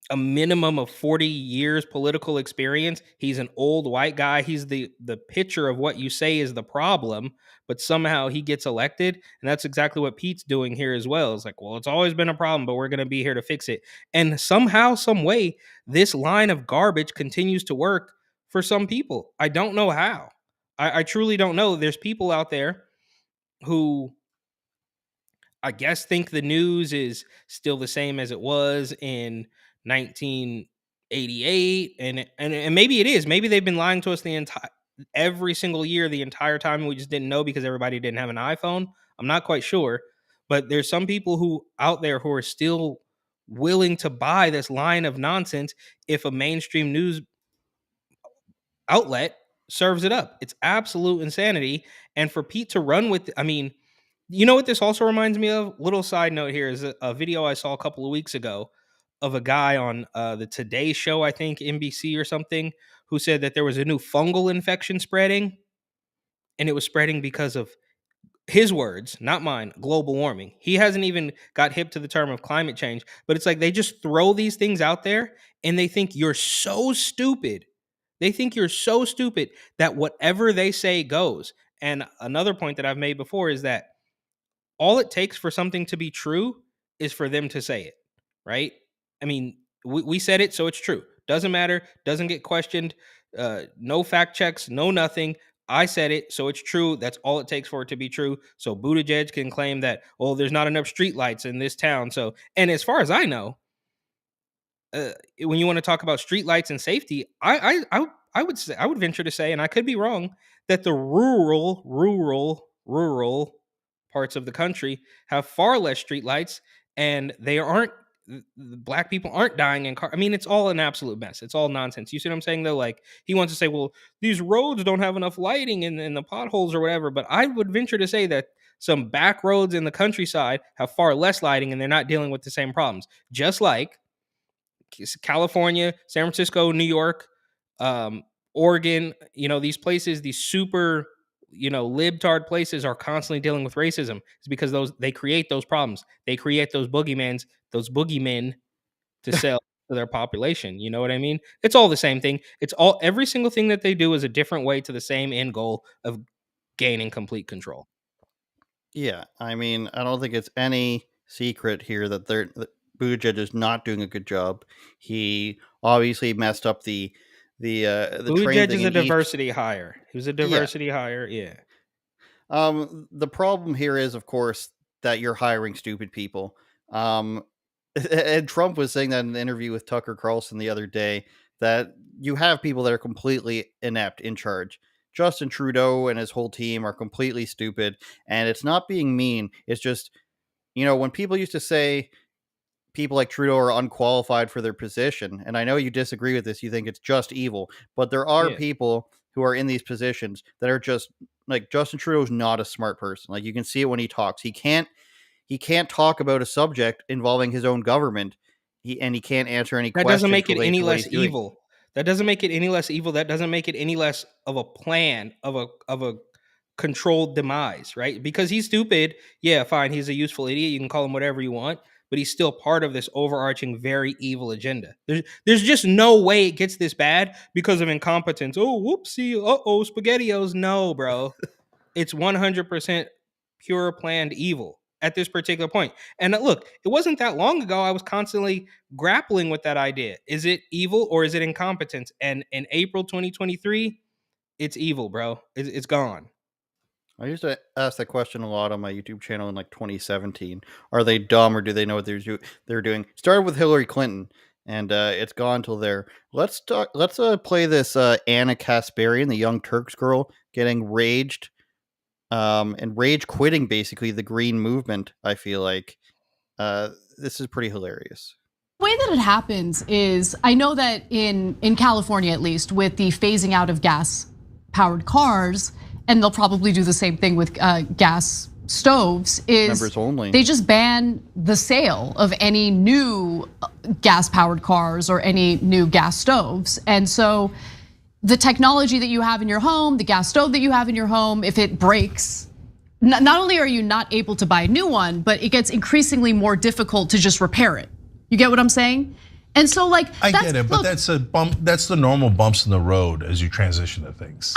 a minimum of 40 years political experience. He's an old white guy. He's the picture of what you say is the problem, but somehow he gets elected. And that's exactly what Pete's doing here as well. It's like, well, it's always been a problem, but we're going to be here to fix it. And somehow, some way, this line of garbage continues to work for some people. I don't know how. I truly don't know. There's people out there who, I guess, think the news is still the same as it was in 1988, and maybe it is. Maybe they've been lying to us every single year, the entire time, and we just didn't know because everybody didn't have an iPhone. I'm not quite sure, but there's some people who out there who are still willing to buy this line of nonsense if a mainstream news outlet serves it up. It's absolute insanity. And for Pete to run with, I mean, you know what this also reminds me of? Little side note here is a video I saw a couple of weeks ago of a guy on the Today Show, I think NBC or something, who said that there was a new fungal infection spreading, and it was spreading because of his words, not mine, global warming. He hasn't even got hip to the term of climate change, but it's like they just throw these things out there and they think you're so stupid. They think you're so stupid that whatever they say goes. And another point that I've made before is that all it takes for something to be true is for them to say it, right? I mean, we said it, so it's true. Doesn't matter, doesn't get questioned, no fact checks, no nothing. I said it, so it's true. That's all it takes for it to be true. So Buttigieg can claim that, oh, there's not enough streetlights in this town. So, and as far as I know, when you want to talk about streetlights and safety, I would say, I would venture to say, and I could be wrong, that the rural parts of the country have far less streetlights, and they aren't. The black people aren't dying in car. I mean, it's all an absolute mess. It's all nonsense. You see what I'm saying, though? Like, he wants to say, well, these roads don't have enough lighting in the potholes or whatever. But I would venture to say that some back roads in the countryside have far less lighting, and they're not dealing with the same problems. Just like California, San Francisco, New York, Oregon, these places, these super, libtard places are constantly dealing with racism. It's because they create those problems. They create those boogeymen to sell to their population. You know what I mean? It's all the same thing. Every single thing that they do is a different way to the same end goal of gaining complete control. Yeah, I mean, I don't think it's any secret here that Buttigieg is not doing a good job. He obviously messed up the train Buttigieg thing is a in East. diversity hire. He was a diversity hire. Yeah. The problem here is, of course, that you're hiring stupid people. And Trump was saying that in an interview with Tucker Carlson the other day, that you have people that are completely inept in charge. Justin Trudeau and his whole team are completely stupid, and it's not being mean. It's just, when people used to say people like Trudeau are unqualified for their position, and I know you disagree with this, you think it's just evil, but there are Yeah. people who are in these positions that are just like Justin Trudeau's not a smart person. Like you can see it when he talks. He can't talk about a subject involving his own government. He can't answer any That doesn't questions make it related any to what less he's doing. evil. That doesn't make it any less evil. That doesn't make it any less of a plan of a controlled demise, right? Because he's stupid. Yeah, fine. He's a useful idiot. You can call him whatever you want, but he's still part of this overarching, very evil agenda. There's just no way it gets this bad because of incompetence. Oh, whoopsie. Uh-oh, SpaghettiOs. No, bro. It's 100% pure planned evil at this particular point. And look, it wasn't that long ago I was constantly grappling with that idea. Is it evil or is it incompetence? And in April 2023, it's evil, bro. It's gone. I used to ask that question a lot on my YouTube channel in like 2017. Are they dumb or do they know what they're doing? Started with Hillary Clinton, and it's gone till there. Let's talk. Let's play this Anna Kasparian, the Young Turks girl, getting raged, and rage quitting basically the Green movement. I feel like this is pretty hilarious. The way that it happens is, I know that in California, at least, with the phasing out of gas-powered cars, and they'll probably do the same thing with gas stoves, is members only. They just ban the sale of any new gas-powered cars or any new gas stoves. And so the technology that you have in your home, the gas stove that you have in your home, if it breaks, not only are you not able to buy a new one, but it gets increasingly more difficult to just repair it. You get what I'm saying? And so like, I get it, but that's a bump. That's the normal bumps in the road as you transition to things.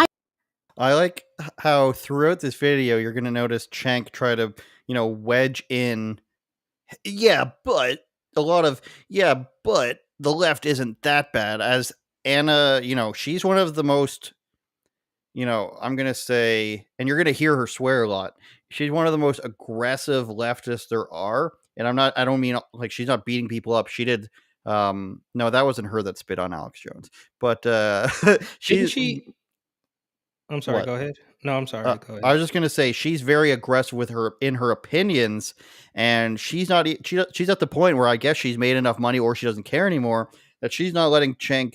I like how throughout this video, you're going to notice Cenk try to, wedge in. Yeah, but a lot of, but the left isn't that bad. As Anna, she's one of the most, I'm going to say, and you're going to hear her swear a lot. She's one of the most aggressive leftists there are. And I don't mean like she's not beating people up. She did. No, that wasn't her that spit on Alex Jones. But I'm sorry, what? Go ahead. No, I'm sorry, go ahead. I was just going to say she's very aggressive with her opinions, and she's not. She's at the point where I guess she's made enough money, or she doesn't care anymore, that she's not letting Cenk,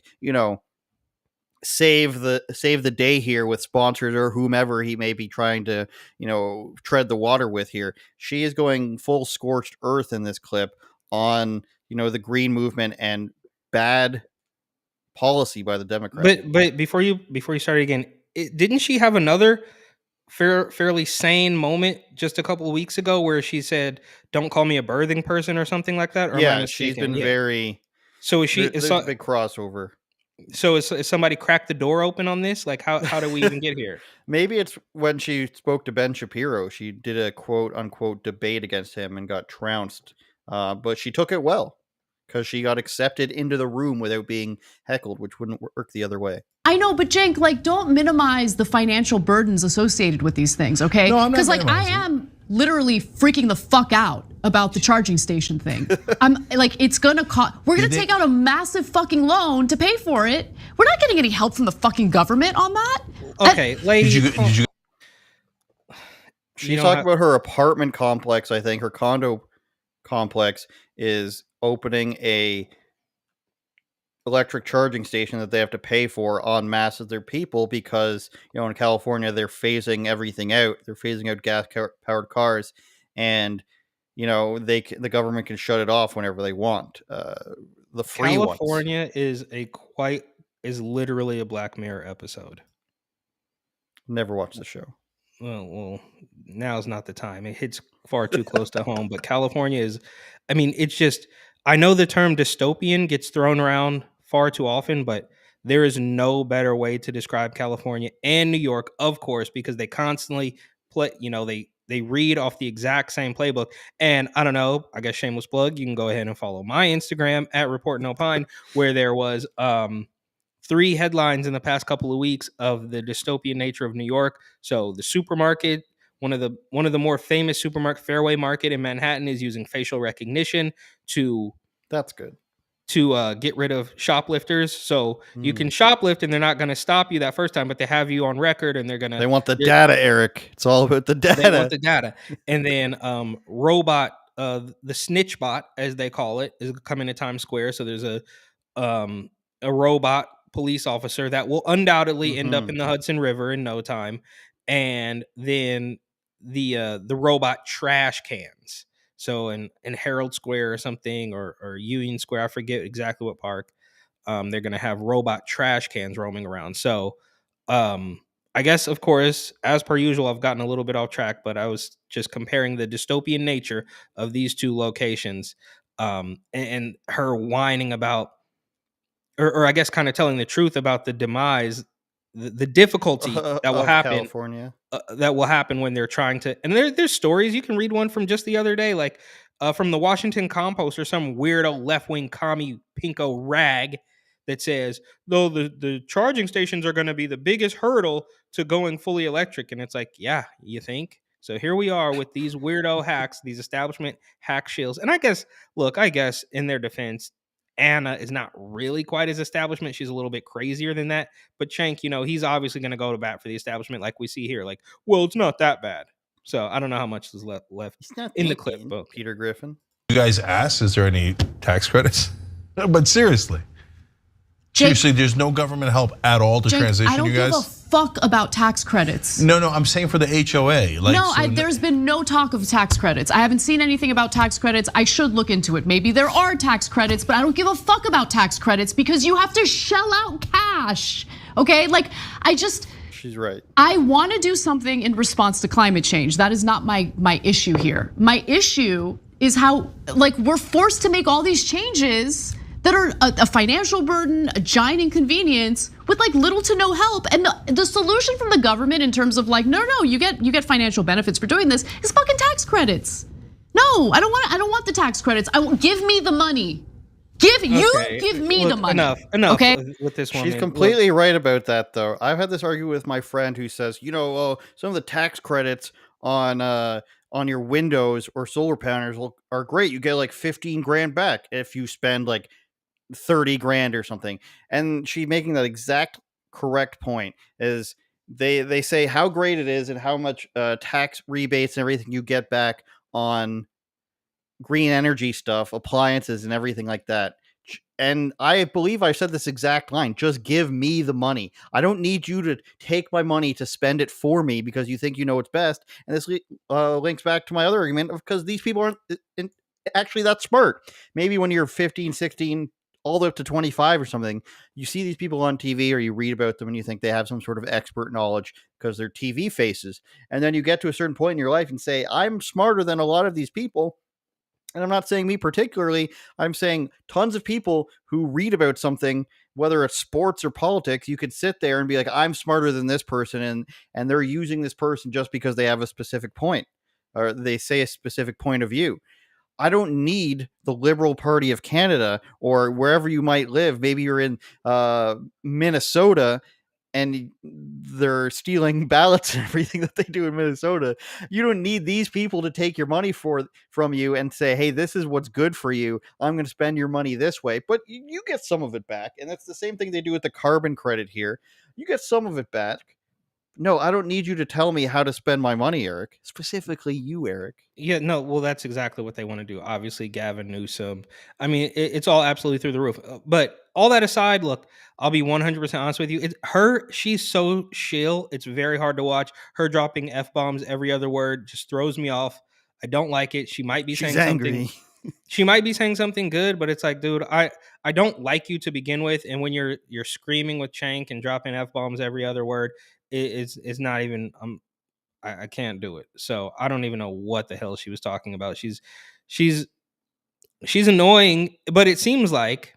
save the day here with sponsors or whomever he may be trying to, tread the water with here. She is going full scorched earth in this clip on, the Green movement and bad policy by the Democrats. But before you start again, didn't she have another fairly sane moment just a couple of weeks ago where she said, "Don't call me a birthing person" or something like that? Or yeah, she's been very. So is she? There's a big crossover. So is somebody cracked the door open on this? Like how do we even get here? Maybe it's when she spoke to Ben Shapiro. She did a quote unquote debate against him and got trounced. But she took it well because she got accepted into the room without being heckled, which wouldn't work the other way. I know, but Cenk, like, don't minimize the financial burdens associated with these things, okay? No, I'm not because like I minimizing. am literally freaking the fuck out about the charging station thing. I'm like, it's gonna cost. We're gonna take out a massive fucking loan to pay for it. We're not getting any help from the fucking government on that. Okay, lady. Did you? She talked about her apartment complex. I think her condo complex is opening a electric charging station that they have to pay for en masse of their people because, in California, they're phasing everything out. They're phasing out gas powered cars, and, the government can shut it off whenever they want. The free California ones. is literally a Black Mirror episode. Never watched the show. Well, now's not the time. It hits far too close to home. But California is, it's just, I know the term dystopian gets thrown around far too often, but there is no better way to describe California and New York, of course, because they constantly play, they read off the exact same playbook. And I don't know, I guess shameless plug, you can go ahead and follow my Instagram at Report and Opine, where there was 3 headlines in the past couple of weeks of the dystopian nature of New York. So the supermarket, one of the more famous supermarket, Fairway Market in Manhattan, is using facial recognition to That's good. To get rid of shoplifters. So you can shoplift and they're not going to stop you that first time, but they have you on record and they want the data, Eric. It's all about the data. They want the data. And then robot, the snitch bot, as they call it, is coming to Times Square. So there's a robot police officer that will undoubtedly end up in the Hudson River in no time, and then the robot trash cans. So in Herald Square or something, or Union Square, I forget exactly what park. They're gonna have robot trash cans roaming around. So I guess, of course, as per usual, I've gotten a little bit off track, but I was just comparing the dystopian nature of these two locations, and her whining about, or I guess kind of telling the truth about the demise, the difficulty that will of happen, California. when they're trying to. And there's stories. You can read one from just the other day, like from the Washington Compost, or some weirdo left wing commie pinko rag that says, though the charging stations are going to be the biggest hurdle to going fully electric. And it's like, yeah, you think? So here we are with these weirdo hacks, these establishment hack shills. And I guess, look, in their defense, Anna is not really quite as establishment. She's a little bit crazier than that. But Cenk, he's obviously going to go to bat for the establishment, like we see here. Like, well, it's not that bad. So I don't know how much is left He's not in the clip, thinking, but Peter Griffin. You guys asked, is there any tax credits? But seriously. Seriously, there's no government help at all to transition I don't you guys? give a fuck about tax credits. No, I'm saying for the HOA. There's been no talk of tax credits. I haven't seen anything about tax credits. I should look into it. Maybe there are tax credits, but I don't give a fuck about tax credits because you have to shell out cash. Okay? She's right. I want to do something in response to climate change. That is not my issue here. My issue is how we're forced to make all these changes that are a financial burden, a giant inconvenience, with little to no help. And the solution from the government in terms of no, you get financial benefits for doing this is fucking tax credits. No, I don't want the tax credits. Give me the money. Give me the money. Enough. Okay, with this one. She's completely right about that, though. I've had this argument with my friend who says, some of the tax credits on your windows or solar panels are great. You get 15 grand back if you spend 30 grand or something. And she's making that exact correct point, is they say how great it is and how much tax rebates and everything you get back on green energy stuff, appliances and everything like that. And I believe I said this exact line: just give me the money. I don't need you to take my money to spend it for me because you think you know what's best. And this links back to my other argument, because these people aren't actually that smart. Maybe when you're 15, 16, all the way up to 25 or something, you see these people on TV or you read about them and you think they have some sort of expert knowledge because they're TV faces. And then you get to a certain point in your life and say, I'm smarter than a lot of these people. And I'm not saying me particularly, I'm saying tons of people who read about something, whether it's sports or politics, you could sit there and be like, I'm smarter than this person. And they're using this person just because they have a specific point, or they say a specific point of view. I don't need the Liberal Party of Canada, or wherever you might live. Maybe you're in Minnesota and they're stealing ballots and everything that they do in Minnesota. You don't need these people to take your money from you and say, hey, this is what's good for you. I'm going to spend your money this way. But you get some of it back. And that's the same thing they do with the carbon credit here. You get some of it back. No, I don't need you to tell me how to spend my money, Eric. Specifically you, Eric. Yeah, no, well, that's exactly what they want to do. Obviously, Gavin Newsom. I mean, it's all absolutely through the roof. But all that aside, look, I'll be 100% honest with you. She's so shill. It's very hard to watch. Her dropping F-bombs every other word just throws me off. I don't like it. She might be saying angry. She might be saying something good, but it's like, dude, I don't like you to begin with. And when you're screaming with Cenk and dropping F-bombs every other word, it's not even, I can't do it. So I don't even know what the hell she was talking about. She's annoying, but it seems like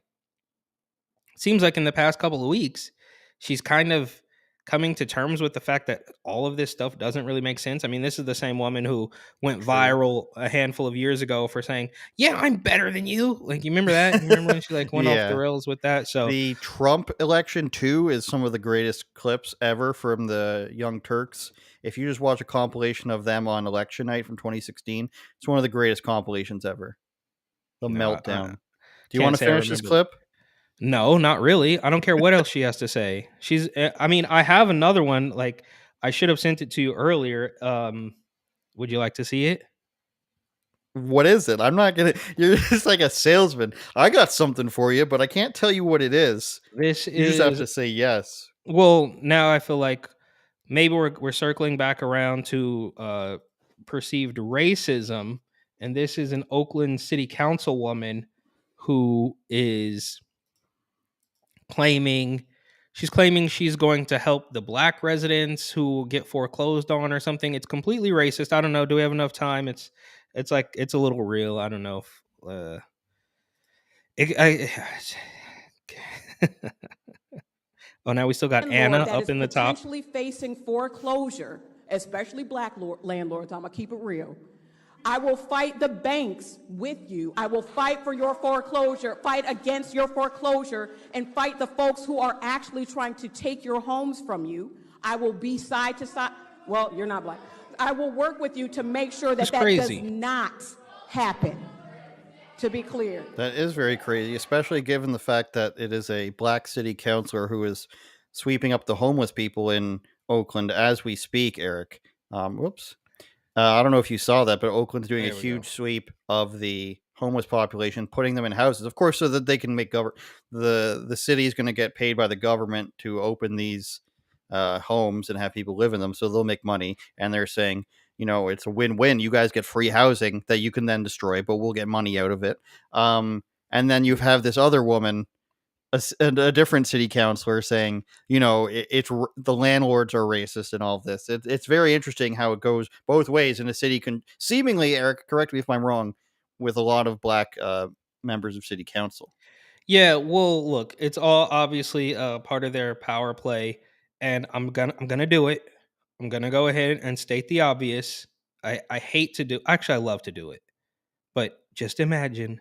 in the past couple of weeks, she's kind of coming to terms with the fact that all of this stuff doesn't really make sense. I mean, this is the same woman who went viral a handful of years ago for saying, yeah, I'm better than you. Like, you remember that? You remember when she went off the rails with that? So the Trump election too is some of the greatest clips ever from the Young Turks. If you just watch a compilation of them on election night from 2016, it's one of the greatest compilations ever. The meltdown. Do you want to finish this clip? No, not really. I don't care what else she has to say. I have another one. I should have sent it to you earlier. Would you like to see it? What is it? I'm not gonna. You're just like a salesman. I got something for you, but I can't tell you what it is. This You just have is to say yes. well, now I feel like maybe we're circling back around to perceived racism, and this is an Oakland City Councilwoman who is claiming she's going to help the black residents who get foreclosed on or something. It's completely racist. I don't know. Do we have enough time? It's like it's a little real. I don't know if it, I, oh, now we still got Anna that up is in the top. potentially facing foreclosure, especially black landlords. I'm gonna keep it real. I will fight the banks with you. I will fight for your foreclosure, fight against your foreclosure, and fight the folks who are actually trying to take your homes from you. I will be side to side. Well, you're not black. I will work with you to make sure that that does not happen. To be clear. That is very crazy, especially given the fact that it is a black city councilor who is sweeping up the homeless people in Oakland as we speak, Eric. Whoops. I don't know if you saw that, but Oakland's doing a huge sweep of the homeless population, putting them in houses, of course, so that they can make the city is going to get paid by the government to open these homes and have people live in them, so they'll make money. And they're saying, it's a win-win. You guys get free housing that you can then destroy, but we'll get money out of it. And then you have this other woman, a different city councilor, saying, it's the landlords are racist and all of this. It's very interesting how it goes both ways in a city. Can seemingly, Eric, correct me if I'm wrong, with a lot of black members of city council. Yeah, well, look, it's all obviously part of their power play, and I'm gonna do it. I'm gonna go ahead and state the obvious. I hate to do. Actually, I love to do it, but just imagine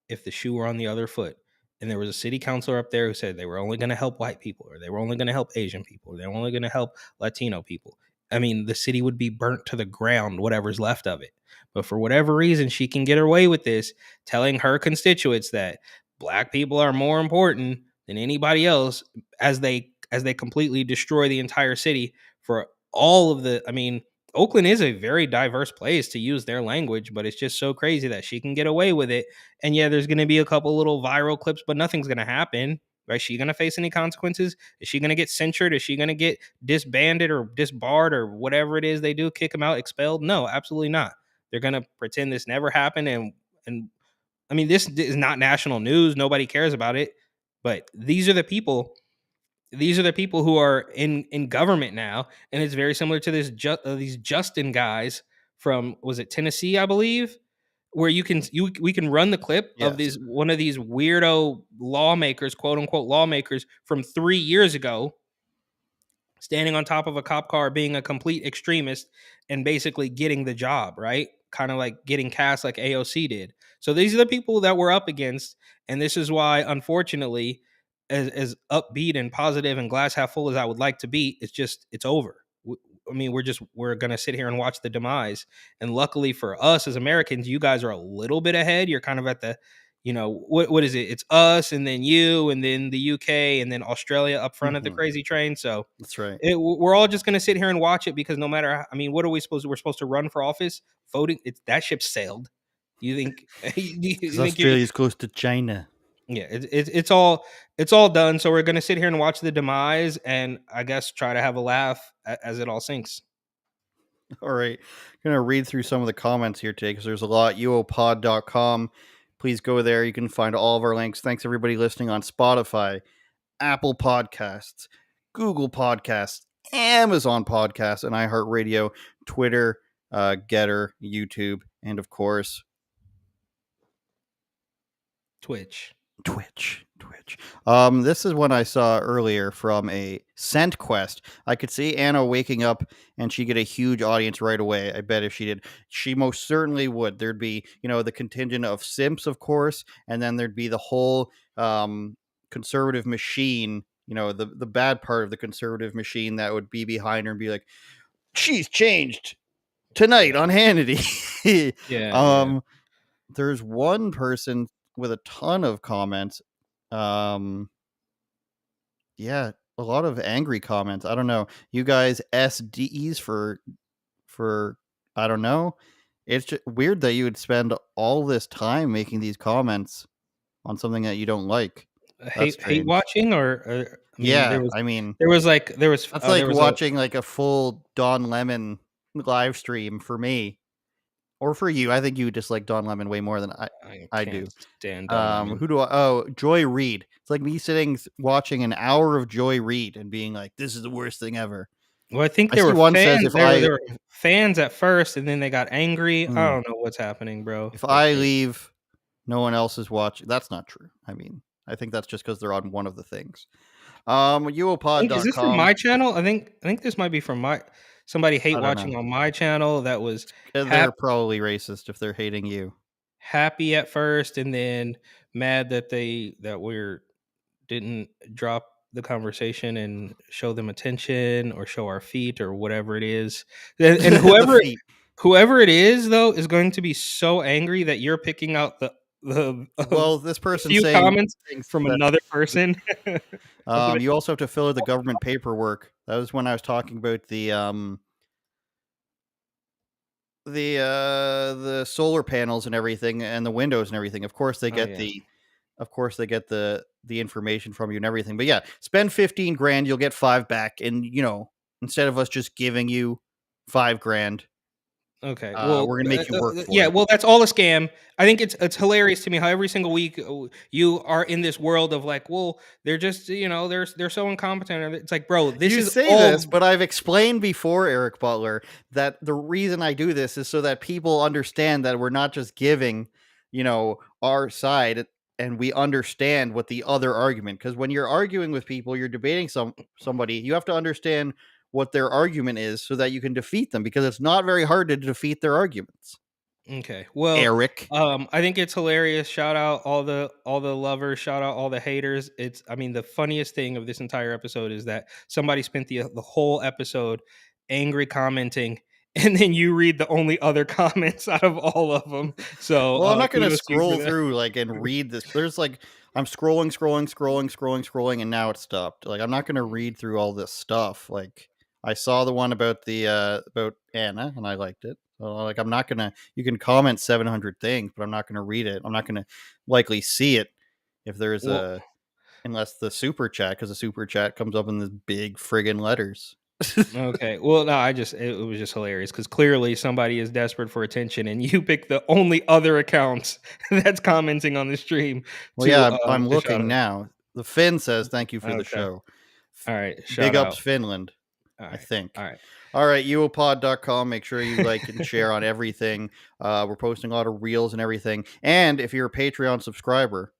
if the shoe were on the other foot, and there was a city councilor up there who said they were only going to help white people, or they were only going to help Asian people, or they were only going to help Latino people. I mean, the city would be burnt to the ground, whatever's left of it. But for whatever reason, she can get away with this, telling her constituents that black people are more important than anybody else, as they completely destroy the entire city for all of the. I mean, Oakland is a very diverse place to use their language, but it's just so crazy that she can get away with it. And yeah, there's going to be a couple little viral clips, but nothing's going to happen. Right? Is she going to face any consequences? Is she going to get censured? Is she going to get disbanded or disbarred or whatever it is they do? Kick them out, expelled? No, absolutely not. They're going to pretend this never happened. And I mean, this is not national news. Nobody cares about it. But these are the people. These are the people who are in government now, and it's very similar to these Justin guys from, was it Tennessee, I believe, where we can run the clip of Yes. one of these weirdo lawmakers, quote unquote lawmakers, from 3 years ago, standing on top of a cop car, being a complete extremist, and basically getting the job, right? Kind of like getting cast like AOC did. So these are the people that we're up against, and this is why, unfortunately, as upbeat and positive and glass half full as I would like to be, it's over. I mean, we're gonna sit here and watch the demise. And luckily for us as Americans, you guys are a little bit ahead. You're kind of at the, what is it? It's us, and then you, and then the UK, and then Australia up front of the crazy train. So That's right. we're all just gonna sit here and watch it, because no matter, I mean, what are we supposed to? We're supposed to run for office, voting. That ship sailed. You think? Australia's close to China. Yeah, it's all done. So we're gonna sit here and watch the demise, and I guess try to have a laugh as it all sinks. All right. I'm going to read through some of the comments here today because there's a lot. uopod.com. Please go there. You can find all of our links. Thanks, everybody listening on Spotify, Apple Podcasts, Google Podcasts, Amazon Podcasts, and iHeartRadio, Twitter, Getter, YouTube, and of course, Twitch. This is one I saw earlier from a Scent Quest. I could see Anna waking up and she'd get a huge audience right away. I bet if she did, she most certainly would. There'd be, the contingent of simps, of course, and then there'd be the whole conservative machine, the bad part of the conservative machine that would be behind her and be like, she's changed tonight on Hannity. Yeah. There's one person with a ton of comments. Yeah, a lot of angry comments. I don't know. You guys SDs for I don't know. It's just weird that you would spend all this time making these comments on something that you don't like. That's hate strange. watching, or I mean, Yeah, there was I mean, there was like there was that's there like was a watching like a full Don Lemon live stream for me or for you. I think you dislike Don Lemon way more than I I can't do. stand Don Lemon. Who do I? Oh, Joy Reid. It's like me sitting watching an hour of Joy Reid and being like, "This is the worst thing ever." Well, I think I there see were one says fans. There were fans at first, and then they got angry. I don't know what's happening, bro. if Like, I leave, no one else is watching. That's not true. I mean, I think that's just because they're on one of the things. is this from UOPod.com. my channel? I think this might be from somebody hate I don't know. watching on my channel that was They're probably racist if they're hating you. happy at first, and then mad that we're didn't drop the conversation and show them attention or show our feet or whatever it is. And The feet. whoever it is though is going to be so angry that you're picking out the Well, this person few saying comments things from that another person. you also have to fill out the government paperwork. That was when I was talking about the solar panels and everything and the windows and everything. Of course they get the information from you and everything. But yeah, spend 15 grand, you'll get 5 back, and instead of us just giving you 5 grand, Okay. Well, we're gonna make you work for yeah. it. Well, that's all a scam. I think it's hilarious to me how every single week you are in this world of like, well, they're just they're so incompetent. It's like, bro, this You is say all. this, but I've explained before, Eric Butler, that the reason I do this is so that people understand that we're not just giving, our side, and we understand what the other argument. Because when you're arguing with people, you're debating somebody, you have to understand what their argument is so that you can defeat them. Because it's not very hard to defeat their arguments. Okay. Well, Eric. I think it's hilarious. Shout out all the lovers. Shout out all the haters. I mean, the funniest thing of this entire episode is that somebody spent the whole episode angry commenting, and then you read the only other comments out of all of them. So, Well, I'm not going to kudos to you for scroll that. through and read this. There's I'm scrolling, and now it stopped. I'm not going to read through all this stuff. I saw the one about about Anna, and I liked it. So, I'm not gonna. You can comment 700 things, but I'm not gonna read it. I'm not gonna likely see it if there's unless the super chat, because the super chat comes up in this big friggin' letters. Okay. Well, no, it was just hilarious because clearly somebody is desperate for attention, and you pick the only other accounts that's commenting on the stream. Well, yeah, I'm to shout looking out. now. The Finn says thank you for the Okay. show. All right. Big Shout ups, out. Finland. All I right. think. All right. All right, uopod.com. Make sure you like and share on everything. We're posting a lot of reels and everything. And if you're a Patreon subscriber,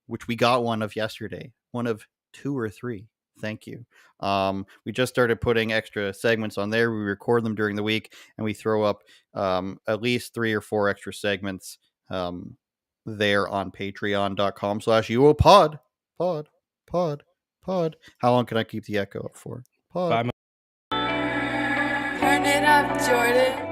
which we got one of yesterday, one of 2 or 3, thank you. We just started putting extra segments on there. We record them during the week, and we throw up at least 3 or 4 extra segments there on patreon.com/uopod. Pod. How long can I keep the echo up for? Pod. Bye. Turn it up, Jordan.